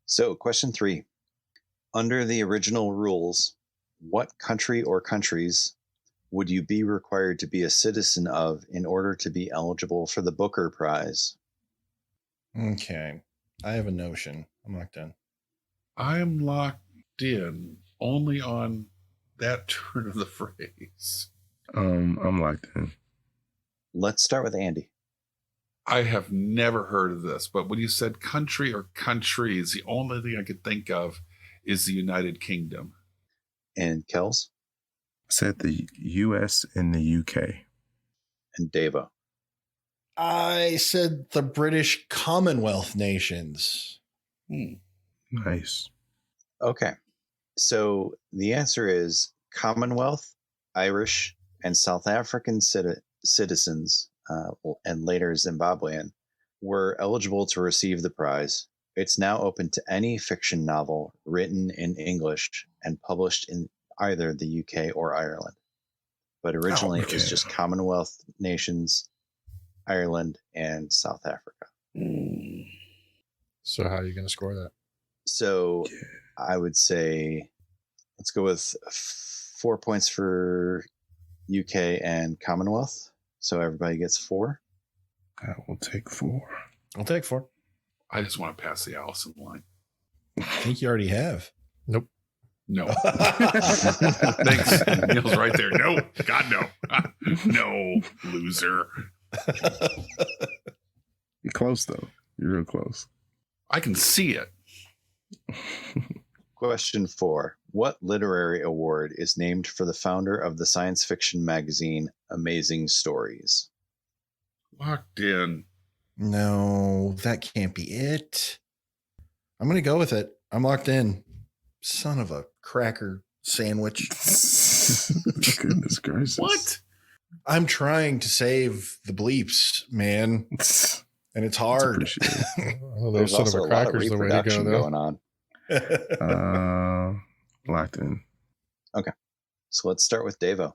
So, question 3. Under the original rules, what country or countries would you be required to be a citizen of in order to be eligible for the Booker Prize? Okay. I have a notion. I'm locked in. I'm locked in only on that turn of the phrase. I'm locked in. Let's start with Andy. I have never heard of this, but when you said country or countries, the only thing I could think of is the United Kingdom. And Kells I said the U.S. and the UK. and Deva. I said the British Commonwealth nations. Nice. Okay. So the answer is Commonwealth, Irish, and South African citizens, and later Zimbabwean, were eligible to receive the prize. It's now open to any fiction novel written in English and published in either the UK or Ireland. But originally it was okay. just Commonwealth nations, Ireland, and South Africa. So how are you going to score that? So I would say let's go with 4 points for UK and Commonwealth. So everybody gets 4. I will take 4. I'll take 4. I just want to pass the Allison line. I think you already have. Nope. No. Thanks. Neil's right there. No. God, no. No, loser. You're close, though. You're real close. I can see it. Question 4. What literary award is named for the founder of the science fiction magazine Amazing Stories? Locked in. No, that can't be it. I'm going to go with it. I'm locked in. Son of a cracker sandwich. Goodness gracious. What? I'm trying to save the bleeps, man. And it's hard. Well, There's those son also of a a lot of crackers the way to go, reproduction though. going on. Locked in. So let's start with Devo.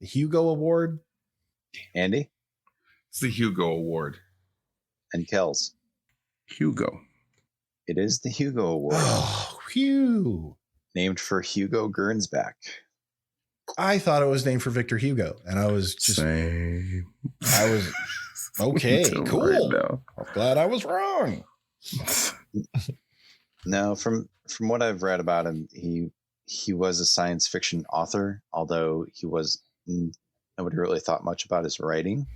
The Hugo Award. Andy It's the Hugo Award. and Kells. Hugo. It is the Hugo Award, Oh, phew. named for Hugo Gernsback. I thought it was named for Victor Hugo, and I was just, Same. I was okay, Until cool. right now. I'm glad I was wrong. No, from what I've read about him, he was a science fiction author, although nobody really thought much about his writing.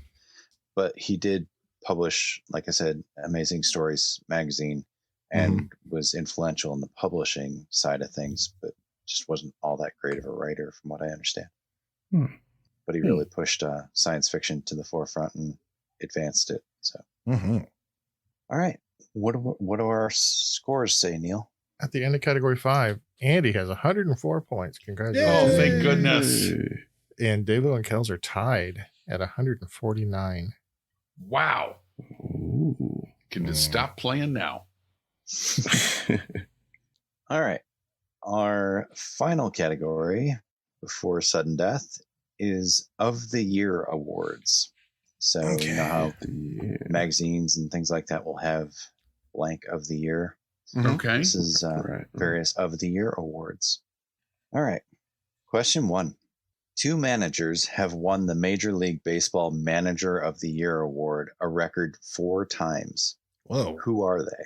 But he did publish, like I said, Amazing Stories magazine, and was influential in the publishing side of things, but just wasn't all that great of a writer, from what I understand. But he really pushed science fiction to the forefront and advanced it. So, all right, what do our scores say, Neil? At the end of category 5, Andy has 104 points. Congratulations. Oh, thank goodness. And Devo and Kells are tied at 149. Wow. Ooh. Can just stop playing now. All right. Our final category before sudden death is of the year awards. So you know how magazines and things like that will have blank of the year. Okay. This is Right. various of the year awards. All right. Question 1. 2 managers have won the Major League Baseball Manager of the Year award a record 4 times. Whoa. Who are they?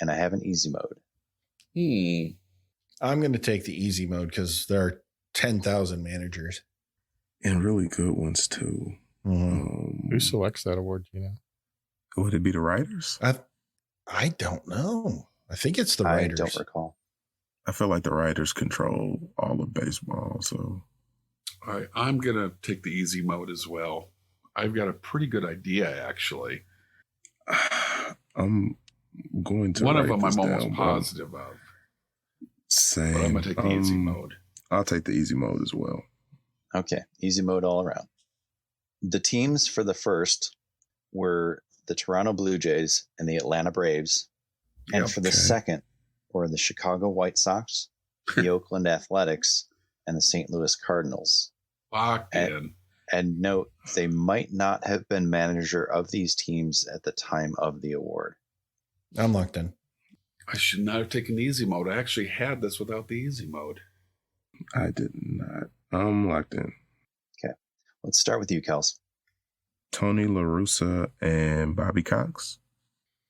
And I have an easy mode. I'm going to take the easy mode because there are 10,000 managers. And really good ones, too. Who selects that award? Do you know? Would it be the writers? I don't know. I think it's the writers. I don't recall. I feel like the writers control all of baseball, so... All right, I'm going to take the easy mode as well. I've got a pretty good idea, actually. I'm going to One of write them this I'm almost down, positive of. Same. But I'm going to take the easy mode. I'll take the easy mode as well. Okay, easy mode all around. The teams for the first were the Toronto Blue Jays and the Atlanta Braves. And for the second were the Chicago White Sox, the Oakland Athletics, and the St. Louis Cardinals. Locked in. And note, they might not have been manager of these teams at the time of the award. I'm locked in. I should not have taken the easy mode. I actually had this without the easy mode. I did not. I'm locked in. Okay. Let's start with you, Kels. Tony La Russa and Bobby Cox.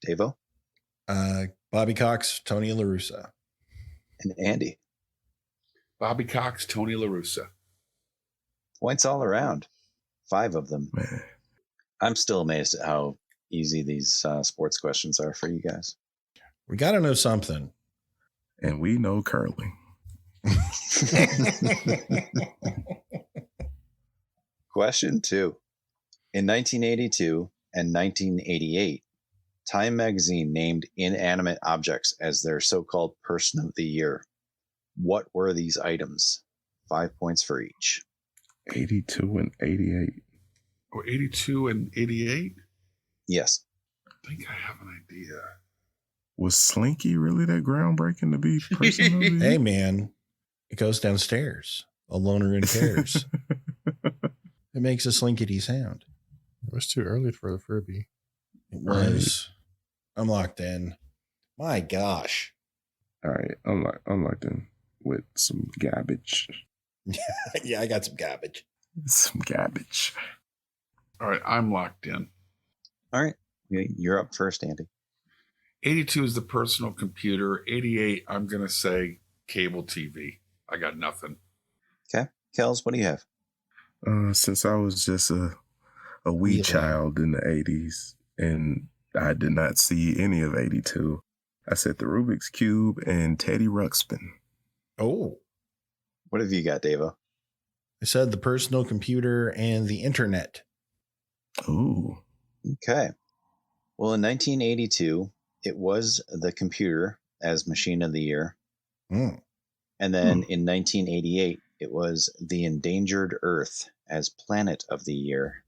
Davo? Bobby Cox, Tony La Russa. And Andy? Bobby Cox, Tony La Russa. Points all around. 5 of them. Man. I'm still amazed at how easy these sports questions are for you guys. We got to know something. And we know curling. Question 2. In 1982 and 1988, Time magazine named inanimate objects as their so-called Person of the Year. What were these items? 5 points for each. 82 and 88. Oh, 82 and 88? Yes. I think I have an idea. Was Slinky really that groundbreaking to be Person of the Year? Hey, man, it goes downstairs. A loner in tears. It makes a slinkety sound. It was too early for the Furby. It was. I'm locked in. My gosh. All right, I'm locked in with some garbage. Yeah, I got some garbage. Some garbage. All right, I'm locked in. All right. You're up first, Andy. 82 is the personal computer. 88, I'm going to say cable TV. I got nothing. Okay. Kels, what do you have? Since I was just a wee Really? child in the 80s and I did not see any of 82, I said the Rubik's Cube and Teddy Ruxpin. Oh, What have you got, Davo? I said the personal computer and the internet. Ooh. Okay. Well, in 1982, it was the computer as Machine of the Year. Mm. And then in 1988, it was the Endangered Earth as Planet of the Year.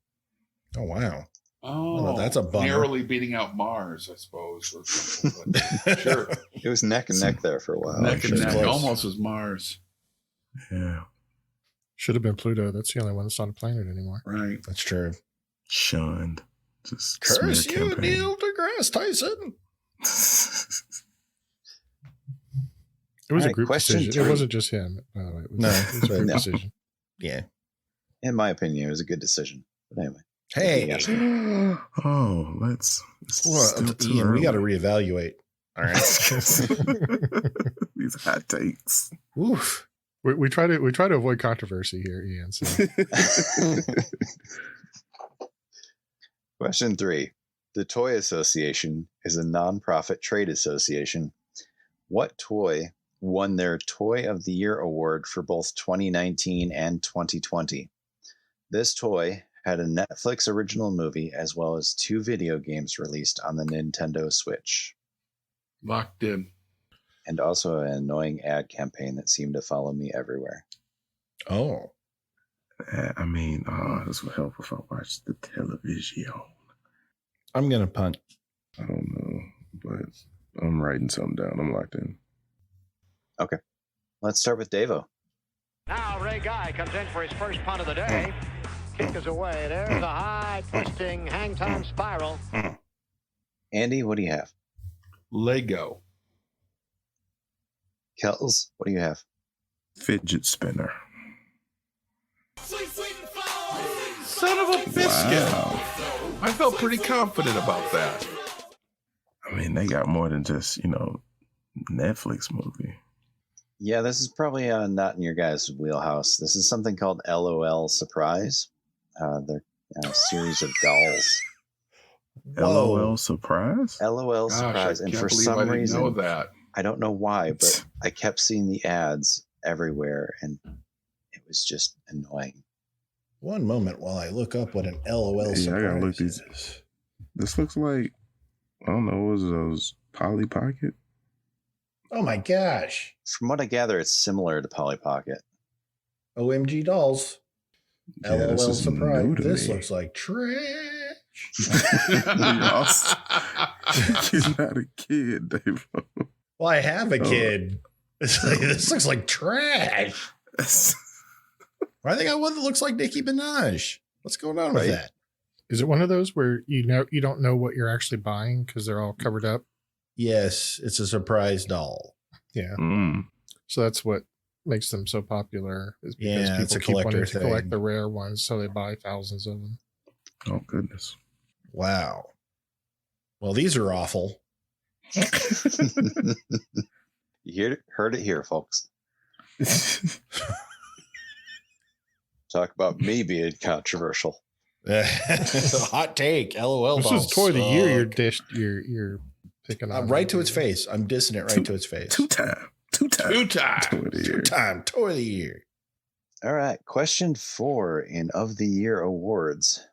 Oh, wow. Oh, Well, that's a bummer. narrowly beating out Mars, I suppose, or something. But sure, It was neck and neck there for a while. neck and sure. neck, Close. almost as Mars, Yeah. Should have been Pluto. That's the only one that's not a planet anymore. right? That's true. Shunned. Just Curse smear you, campaign. Neil deGrasse Tyson. It was All a right, group question decision. 3. It wasn't just him. By the way. It was, No, it was a group no. decision. Yeah. In my opinion, it was a good decision. But anyway. Hey, Yes. Oh, let's. it's well, still too Ian, we got to early. reevaluate. All right. These hot takes. Oof. We try to avoid controversy here, Ian. So. Question 3. The Toy Association is a nonprofit trade association. What toy won their Toy of the Year award for both 2019 and 2020? This toy had a Netflix original movie as well as 2 video games released on the Nintendo Switch, Locked in. and also an annoying ad campaign that seemed to follow me everywhere. Oh. I mean, this would help if I watched the television. I'm going to punt. I don't know, but I'm writing something down. I'm locked in. Let's start with Davo. Now Ray Guy comes in for his first punt of the day. Kick is away. There's a high twisting hang time spiral. Andy, what do you have? Lego. Kels, what do you have? Fidget spinner. Son of a biscuit. Wow. I felt pretty confident about that. I mean, they got more than just, Netflix movie. Yeah, this is probably not in your guys' wheelhouse. This is something called LOL Surprise. They're a series of dolls. LOL Surprise? LOL Gosh, Surprise. I And can't for believe some I didn't reason, know that. I don't know why, but I kept seeing the ads everywhere, and it was just annoying. One moment while I look up what an LOL Yeah, I gotta look surprise these. is. This looks like, I don't know, what was those Polly Pocket? Oh my gosh. From what I gather, it's similar to Polly Pocket. OMG dolls. Yeah, LOL this is surprise. new to This me. looks like trash. You're not a kid, Dave. Well, I have a Oh. kid. It's like, this looks like trash. I think I one that looks like Nicki Minaj. What's going on with Right. that? Is it one of those where you don't know what you're actually buying because they're all covered up? Yes, it's a surprise doll. Yeah. Mm. So that's what makes them so popular. Is because Yeah, it's a people keep wanting collector to collect thing. the rare ones, so they buy thousands of them. Oh, goodness. Wow. Well, these are awful. You heard it here, folks. Talk about me being controversial. Hot take. LOL This dolls. is toy of the year. suck. You're picking on Right to its face. I'm dissing it right to its face. Two-time. Two-time. Two-time toy of the year. All right. Question 4 in Of the Year awards.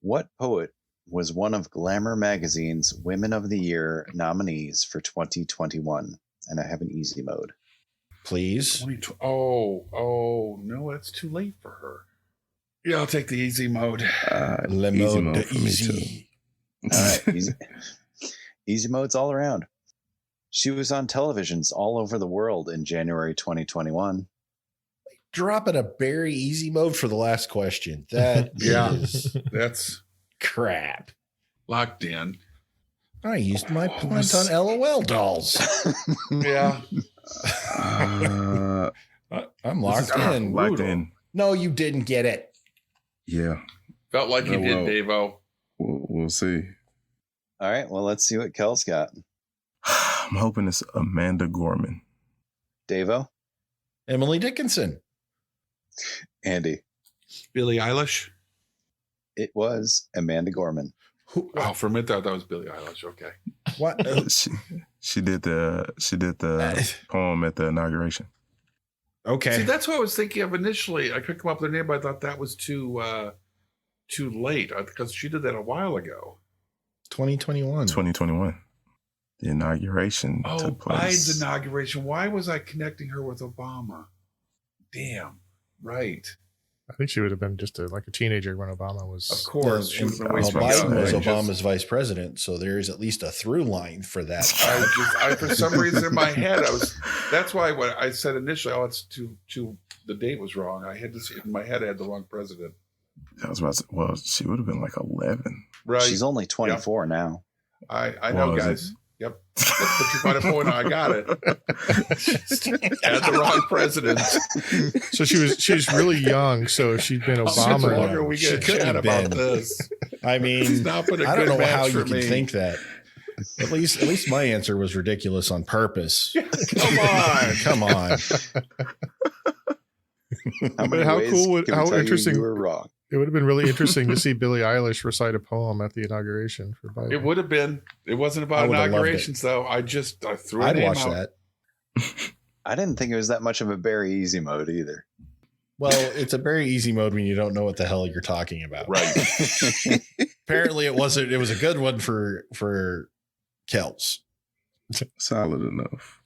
What poet was one of Glamour magazine's Women of the Year nominees for 2021? And I have an easy mode. Please. Oh, no, it's too late for her. Yeah, I'll take the easy mode. Le easy mode mode for me, easy. All right. Easy modes all around. She was on televisions all over the world in January 2021. Dropping a very easy mode for the last question. That Yeah. is That's crap. locked in. I used my point on LOL dolls. Yeah. I'm locked in. Locked in. No, you didn't get it. Yeah. Felt like you Oh, did, well. Davo. We'll see. All right. Well, let's see what Kel's got. I'm hoping it's Amanda Gorman. Davo, Emily Dickinson. Andy. Billie Eilish. It was Amanda Gorman. Who, Oh, for a minute I thought that was Billie Eilish. Okay. what? She did the poem at the inauguration. Okay. See, that's what I was thinking of initially. I couldn't come up with her name, but I thought that was too late because she did that a while ago. 2021. 2021. The inauguration Oh, took place. Biden's inauguration. Why was I connecting her with Obama? Damn. Right. I think she would have been just like a teenager when Obama was. Of course. She was Well, way too Biden young. was I Obama's vice president, so there is at least a through line for that. I for some reason in my head that's why what I said initially, it's too the date was wrong. I had to see in my head I had the wrong president. I was about to, well, she would have been like 11. Right. She's only 24 now. I know, Well, is guys. Yep. Let's put you by the point. I got it. Had the wrong president. So she's really young. So if she'd been How much Obama. longer we She get could chat have about been. this? I mean, It's not been a I don't good know how match you for can me. think that. At least my answer was ridiculous on purpose. Come on. Come on. How many how ways cool would- can we how tell you interesting- you were wrong? It would have been really interesting to see Billie Eilish recite a poem at the inauguration for Biden. It would have been. It wasn't I about would have loved inaugurations, though. I threw a I'd name watch out. that. I didn't think it was that much of a very easy mode either. Well, it's a very easy mode when you don't know what the hell you're talking about. Right. Apparently it wasn't. It was a good one for Kels. Solid enough.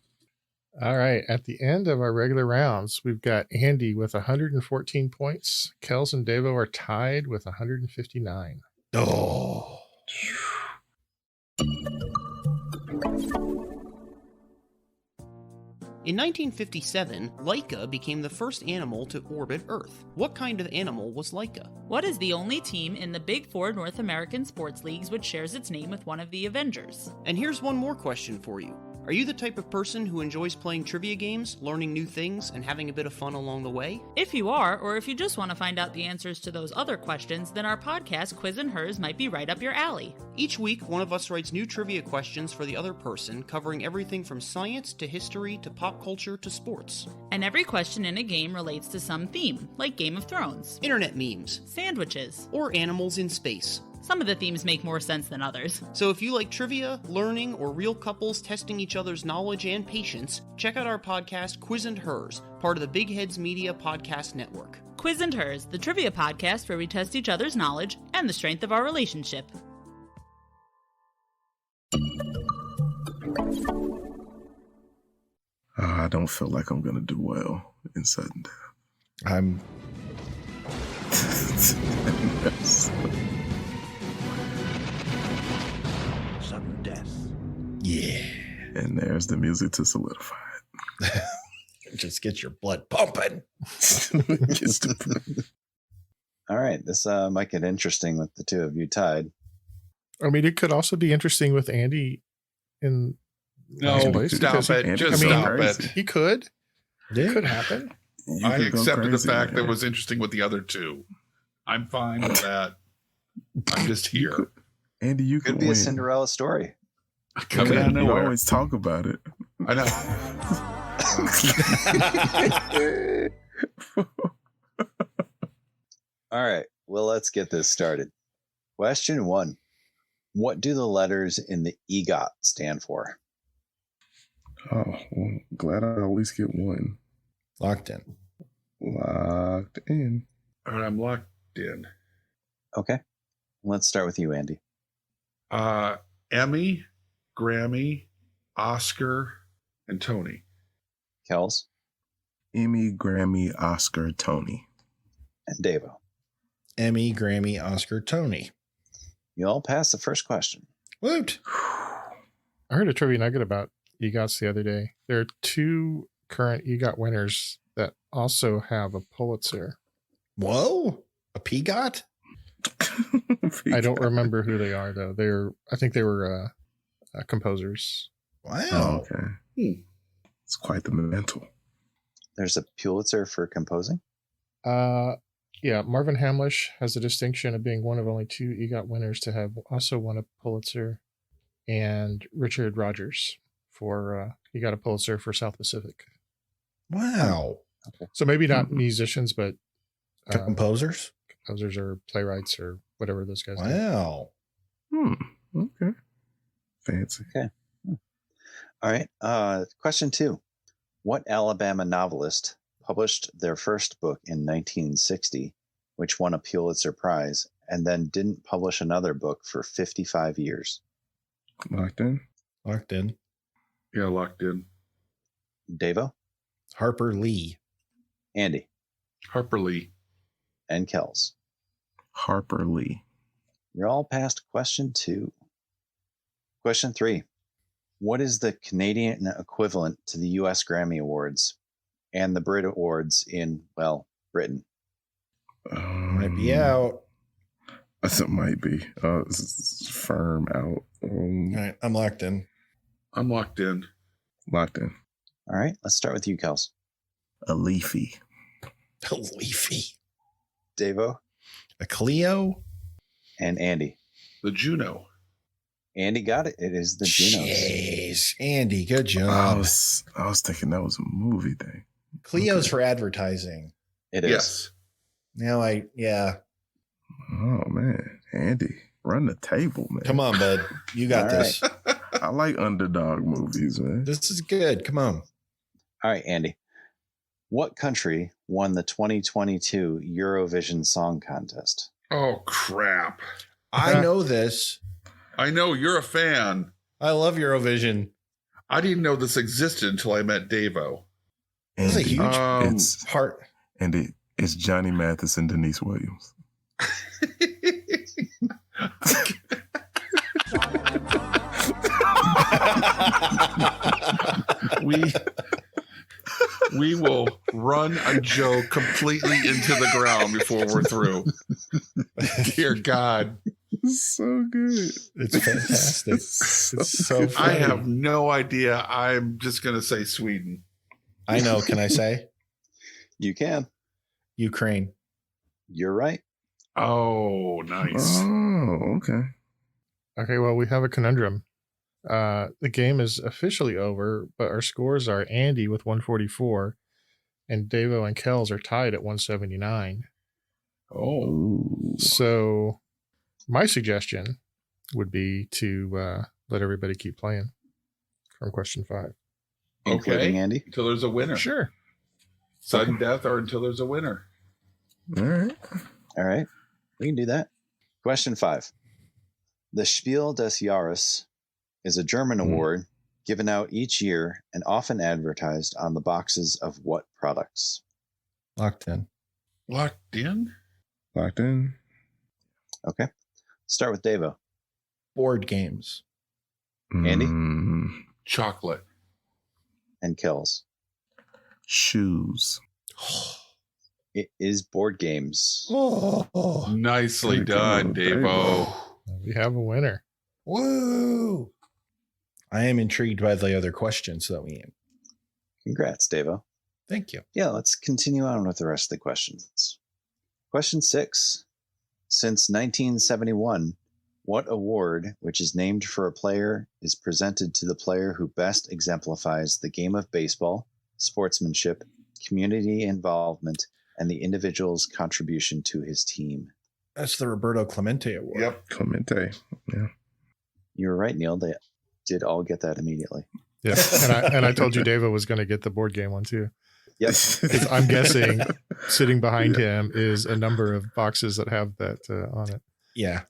All right. At the end of our regular rounds, we've got Andy with 114 points. Kels and Davo are tied with 159. Oh. In 1957, Laika became the first animal to orbit Earth. What kind of animal was Laika? What is the only team in the Big Four North American sports leagues which shares its name with one of the Avengers? And here's one more question for you. Are you the type of person who enjoys playing trivia games, learning new things, and having a bit of fun along the way? If you are, or if you just want to find out the answers to those other questions, then our podcast, Quiz and Hers, might be right up your alley. Each week, one of us writes new trivia questions for the other person, covering everything from science to history to pop culture to sports. And every question in a game relates to some theme, like Game of Thrones, Internet memes, sandwiches, or animals in space. Some of the themes make more sense than others. So if you like trivia, learning, or real couples testing each other's knowledge and patience, check out our podcast, Quiz and Hers, part of the Big Heads Media Podcast Network. Quiz and Hers, the trivia podcast where we test each other's knowledge and the strength of our relationship. I don't feel like I'm going to do well in sudden death. I'm Sudden death. yeah. And there's the music to solidify it. Just get your blood pumping. All right. This might get interesting with the two of you tied. I mean, it could also be interesting with Andy in last No, place stop because it. Andy Just could go stop crazy. it. he could. Yeah. It could happen. You I could go accepted the crazy, fact that man. it was interesting with the other two. I'm fine with that. I'm just here. Andy, you Could could be win. a Cinderella story. Coming out of You nowhere. always talk about it. I know. All right. Well, let's get this started. Question 1. What do the letters in the EGOT stand for? Oh, well, glad I at least get one. Locked in. Locked in. All right, I'm locked in. Okay. Let's start with you, Andy. Emmy, Grammy, Oscar, and Tony. Kels Emmy, Grammy, Oscar, Tony. and Davo. Emmy, Grammy, Oscar, Tony. You all passed the first question. Woot. I heard a trivia nugget about EGOTs the other day. There are 2 current EGOT winners that also have a Pulitzer. Whoa. A PGOT? I don't remember who they are though. I think they were composers. Wow. Oh, okay. It's quite the mantle. There's a Pulitzer for composing. Yeah, Marvin Hamlish has the distinction of being one of only 2 EGOT winners to have also won a Pulitzer, and Richard Rogers he got a Pulitzer for South Pacific. Wow. So maybe not musicians, but Composers? composers or playwrights or whatever those guys do. Wow. Okay. Fancy. All right. Question 2. What Alabama novelist published their first book in 1960, which won a Pulitzer Prize, and then didn't publish another book for 55 years? Locked in. Locked in. Yeah, locked in. Davo, Harper Lee. Andy, Harper Lee. and Kels. Harper Lee. You're all past question 2. Question 3. What is the Canadian equivalent to the U.S. Grammy Awards and the Brit Awards in, well, Britain? Might be out. It might be. Firm out. All right. I'm locked in. I'm locked in. Locked in. All right. Let's start with you, Kels. A leafy. A Leafy. Davo A Cleo? and Andy. The Juno. Andy got it. It is the Junos. Jeez. Andy, good I job. was thinking that was a movie thing. Cleo's Okay. for advertising. It is. Yes. Now yeah. Oh man, Andy, run the table, man. Come on, bud. You got All this. I like underdog movies, man. This is good. Come on. All right, Andy. What country won the 2022 Eurovision Song Contest? Oh, crap. I know this. I know you're a fan. I love Eurovision. I didn't know this existed until I met Davo. This is a huge It's part. Andy. It's Johnny Mathis and Denise Williams. we will run a joke completely into the ground before we're through. Dear God. so good. It's fantastic. It's so I funny. have no idea. I'm just going to say Sweden. I know. Can I say You can. Ukraine? You're right. Oh, nice. Oh, okay. Okay, well, we have a conundrum. The game is officially over, but our scores are Andy with 144, and Davo and Kells are tied at 179. Oh. So my suggestion would be to let everybody keep playing from question 5. Including Okay. Andy. Until there's a winner. Sure. Sudden death or until there's a winner. All right. All right. We can do that. Question 5. The Spiel des Jahres is a German award given out each year and often advertised on the boxes of what products? Locked in. Locked in? Locked in. Okay. Start with Davo. Board games. Andy? Chocolate. And Kells. Shoes. It is board games. Oh, Nicely There you done, go. There you Davo. We have a winner. woo! I am intrigued by the other questions that we in. Congrats, Davo. Thank you. Yeah, let's continue on with the rest of the questions. Question 6. Since 1971, what award, which is named for a player, is presented to the player who best exemplifies the game of baseball, sportsmanship, community involvement, and the individual's contribution to his team? That's the Roberto Clemente Award. Yep. Clemente. Yeah. You were right, Neil. They did all get that immediately. Yeah, and I told you Davo was going to get the board game one too. Yep. 'Cause I'm guessing sitting behind him is a number of boxes that have that on it. Yeah.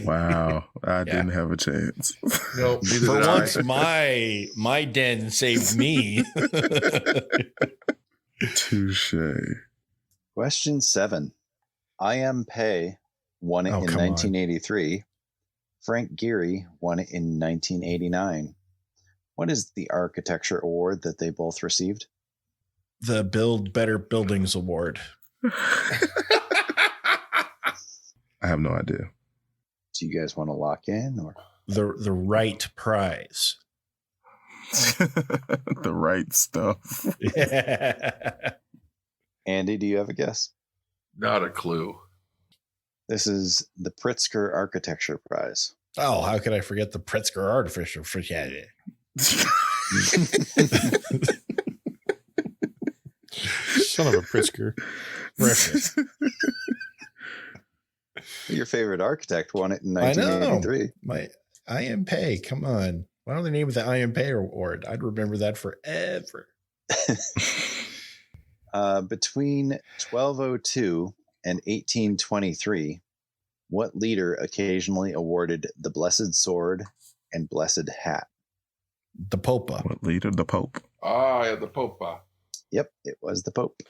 Wow. I didn't have a chance. Nope. Neither For did I. once, my den saved me. Touche. Question 7. I Am Pei won it Oh, in come on. 1983. Frank Gehry won it in 1989. What is the architecture award that they both received? The Build Better Buildings Award. I have no idea. Do you guys want to lock in or? The right prize. The right stuff. Andy, do you have a guess? Not a clue. This is the Pritzker Architecture Prize. Oh, how could I forget the Pritzker Artificial? Son of a Pritzker. Precious. Your favorite architect won it in I know. 1983. My I Am Pay. Come on. Why don't they name it the I Am Pay Award? I'd remember that forever. Between 1202 and 1823, what leader occasionally awarded the Blessed Sword and Blessed Hat? The Popa. What leader? The Pope. Ah, yeah, the Popa. Yep, it was the Pope.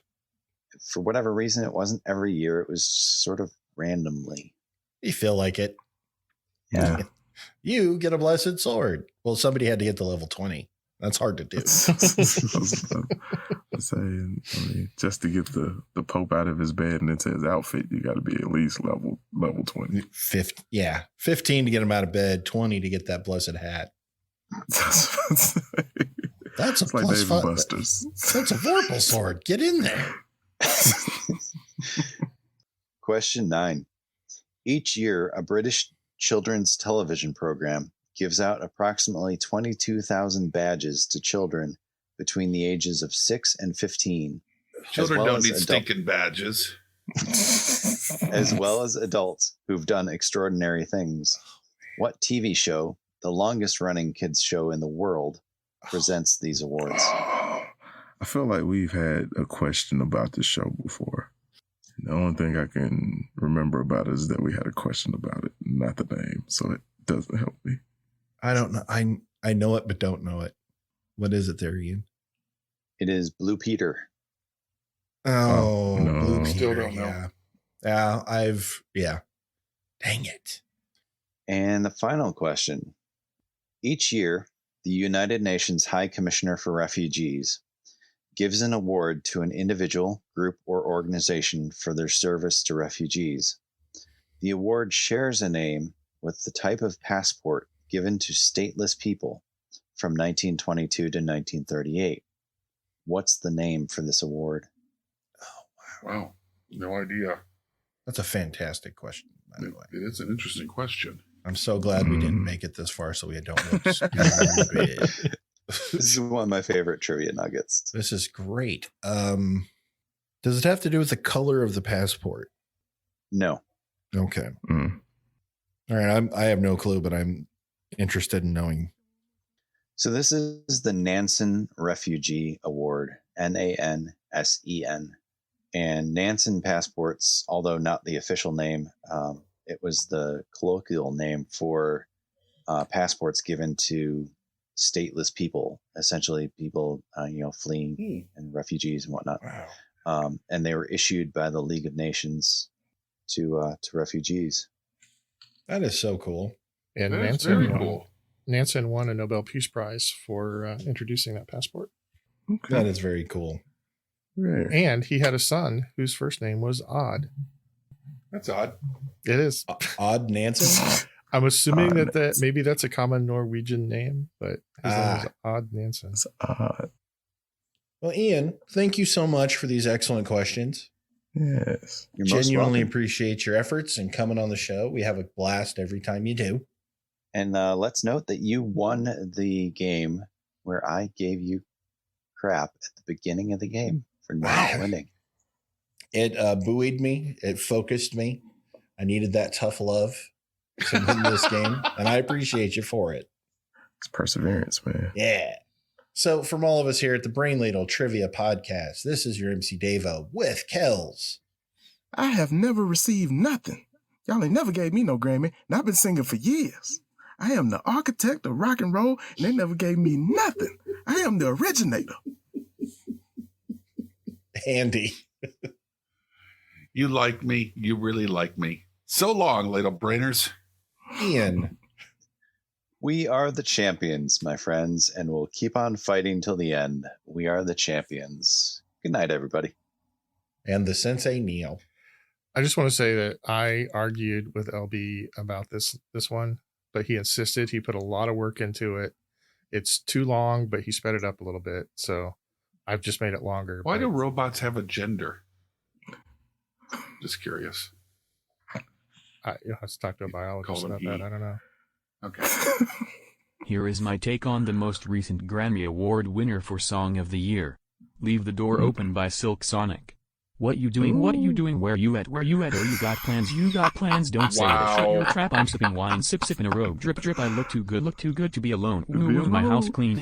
For whatever reason, it wasn't every year. It was sort of randomly. You feel like it. Yeah. You get a Blessed Sword. Well, somebody had to get to level 20. That's hard to do. I'm saying, just to get the Pope out of his bed and into his outfit, you got to be at least level 20. 15 to get him out of bed, 20 to get that blessed hat. That's a It's like plus Dave five. and Buster's. That's a Vorpal sword. Get in there. Question 9. Each year, a British children's television program gives out approximately 22,000 badges to children between the ages of 6 and 15. Children well don't as need adult- stinking badges. as well as adults who've done extraordinary things. What TV show, the longest running kids show in the world, presents these awards? I feel like we've had a question about this show before. The only thing I can remember about it is that we had a question about it, not the name, so it doesn't help me. I don't know. I know it, but don't know it. What is it there, Ian? It is Blue Peter. Oh, no. Blue Peter. Still don't know. Yeah. Dang it. And the final question. Each year, the United Nations High Commissioner for Refugees gives an award to an individual, group, or organization for their service to refugees. The award shares a name with the type of passport given to stateless people from 1922 to 1938. What's the name for this award? Oh, Wow. No idea. That's a fantastic question, by the way. It is an interesting question. I'm so glad we didn't make it this far so we don't look stupid. This is one of my favorite trivia nuggets. This is great. Does it have to do with the color of the passport? No. Okay. All right. I have no clue, but I'm interested in knowing. So this is the Nansen Refugee Award, Nansen. And Nansen passports, although not the official name, it was the colloquial name for passports given to stateless people, essentially people, fleeing and refugees and whatnot. Wow. And they were issued by the League of Nations to refugees. That is so cool. And That's very cool. Nansen won a Nobel Peace Prize for introducing that passport. Okay. That is very cool. Right. And he had a son whose first name was Odd. That's odd. It is. Odd Nansen? I'm assuming Odd that maybe that's a common Norwegian name, but his name is Odd Nansen. That's odd. Well, Ian, thank you so much for these excellent questions. Yes. You're most Genuinely welcome. appreciate your efforts and coming on the show. We have a blast every time you do. And let's note that you won the game where I gave you crap at the beginning of the game for not winning. It buoyed me. It focused me. I needed that tough love to win this game, and I appreciate you for it. It's perseverance, man. Yeah. So from all of us here at the Brain Ladle Trivia Podcast, this is your MC Davo with Kells. I have never received nothing. Y'all ain't never gave me no Grammy, and I've been singing for years. I am the architect of rock and roll, and they never gave me nothing. I am the originator. Andy. You like me. You really like me. So long, little brainers. Ian. We are the champions, my friends, and we'll keep on fighting till the end. We are the champions. Good night, everybody. And the Sensei Neil. I just want to say that I argued with LB about this one, but he insisted. He put a lot of work into it. It's too long, but he sped it up a little bit. So I've just made it longer. Why do robots have a gender? Just curious. You'll have to talk to a biologist Call about him that. he. I don't know. Okay. Here is my take on the most recent Grammy Award winner for Song of the Year. Leave the Door Open by Silk Sonic. What you doing? What you doing? Where you at? Where you at? Oh, you got plans? You got plans? Don't say it. Shut your trap. I'm sipping wine. Sip in a robe. Drip drip. I look too good to be alone. Ooh, my house clean.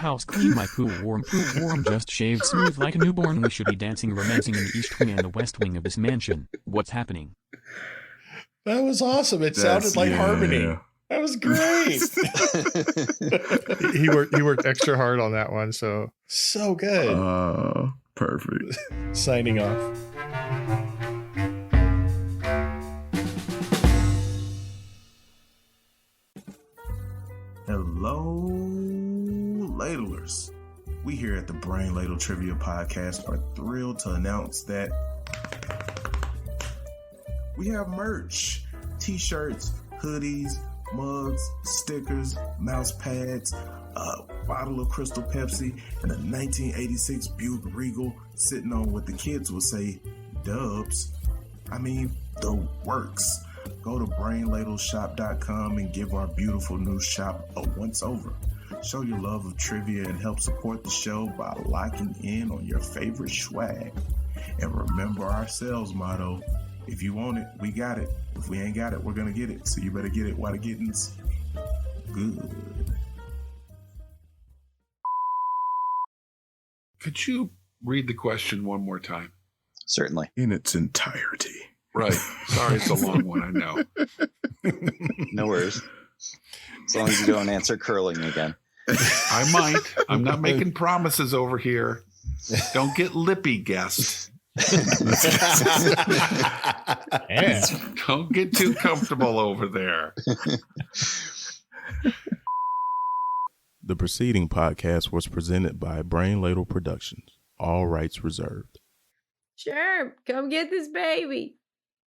My pool warm. Just shaved smooth like a newborn. We should be dancing, romancing in the east wing and the west wing of this mansion. What's happening? That was awesome. It sounded like harmony. That was great. he worked extra hard on that one. So good. Perfect. Signing off. Hello, ladlers. We here at the Brain Ladle Trivia Podcast are thrilled to announce that we have merch, t-shirts, hoodies, mugs, stickers, mouse pads, a bottle of Crystal Pepsi, and a 1986 Buick Regal sitting on what the kids will say, dubs. I mean, the works. Go to brainladleshop.com and give our beautiful new shop a once over. Show your love of trivia and help support the show by locking in on your favorite swag. And remember our sales motto, if you want it, we got it. If we ain't got it, we're going to get it. So you better get it while the getting's good. Could you read the question one more time? Certainly. In its entirety. Right. Sorry, it's a long one, I know. No worries. As long as you don't answer curling again. I might. I'm not making promises over here. Don't get lippy, guest. Don't get too comfortable over there. The preceding podcast was presented by Brain Ladle Productions. All rights reserved. Sure, come get this baby.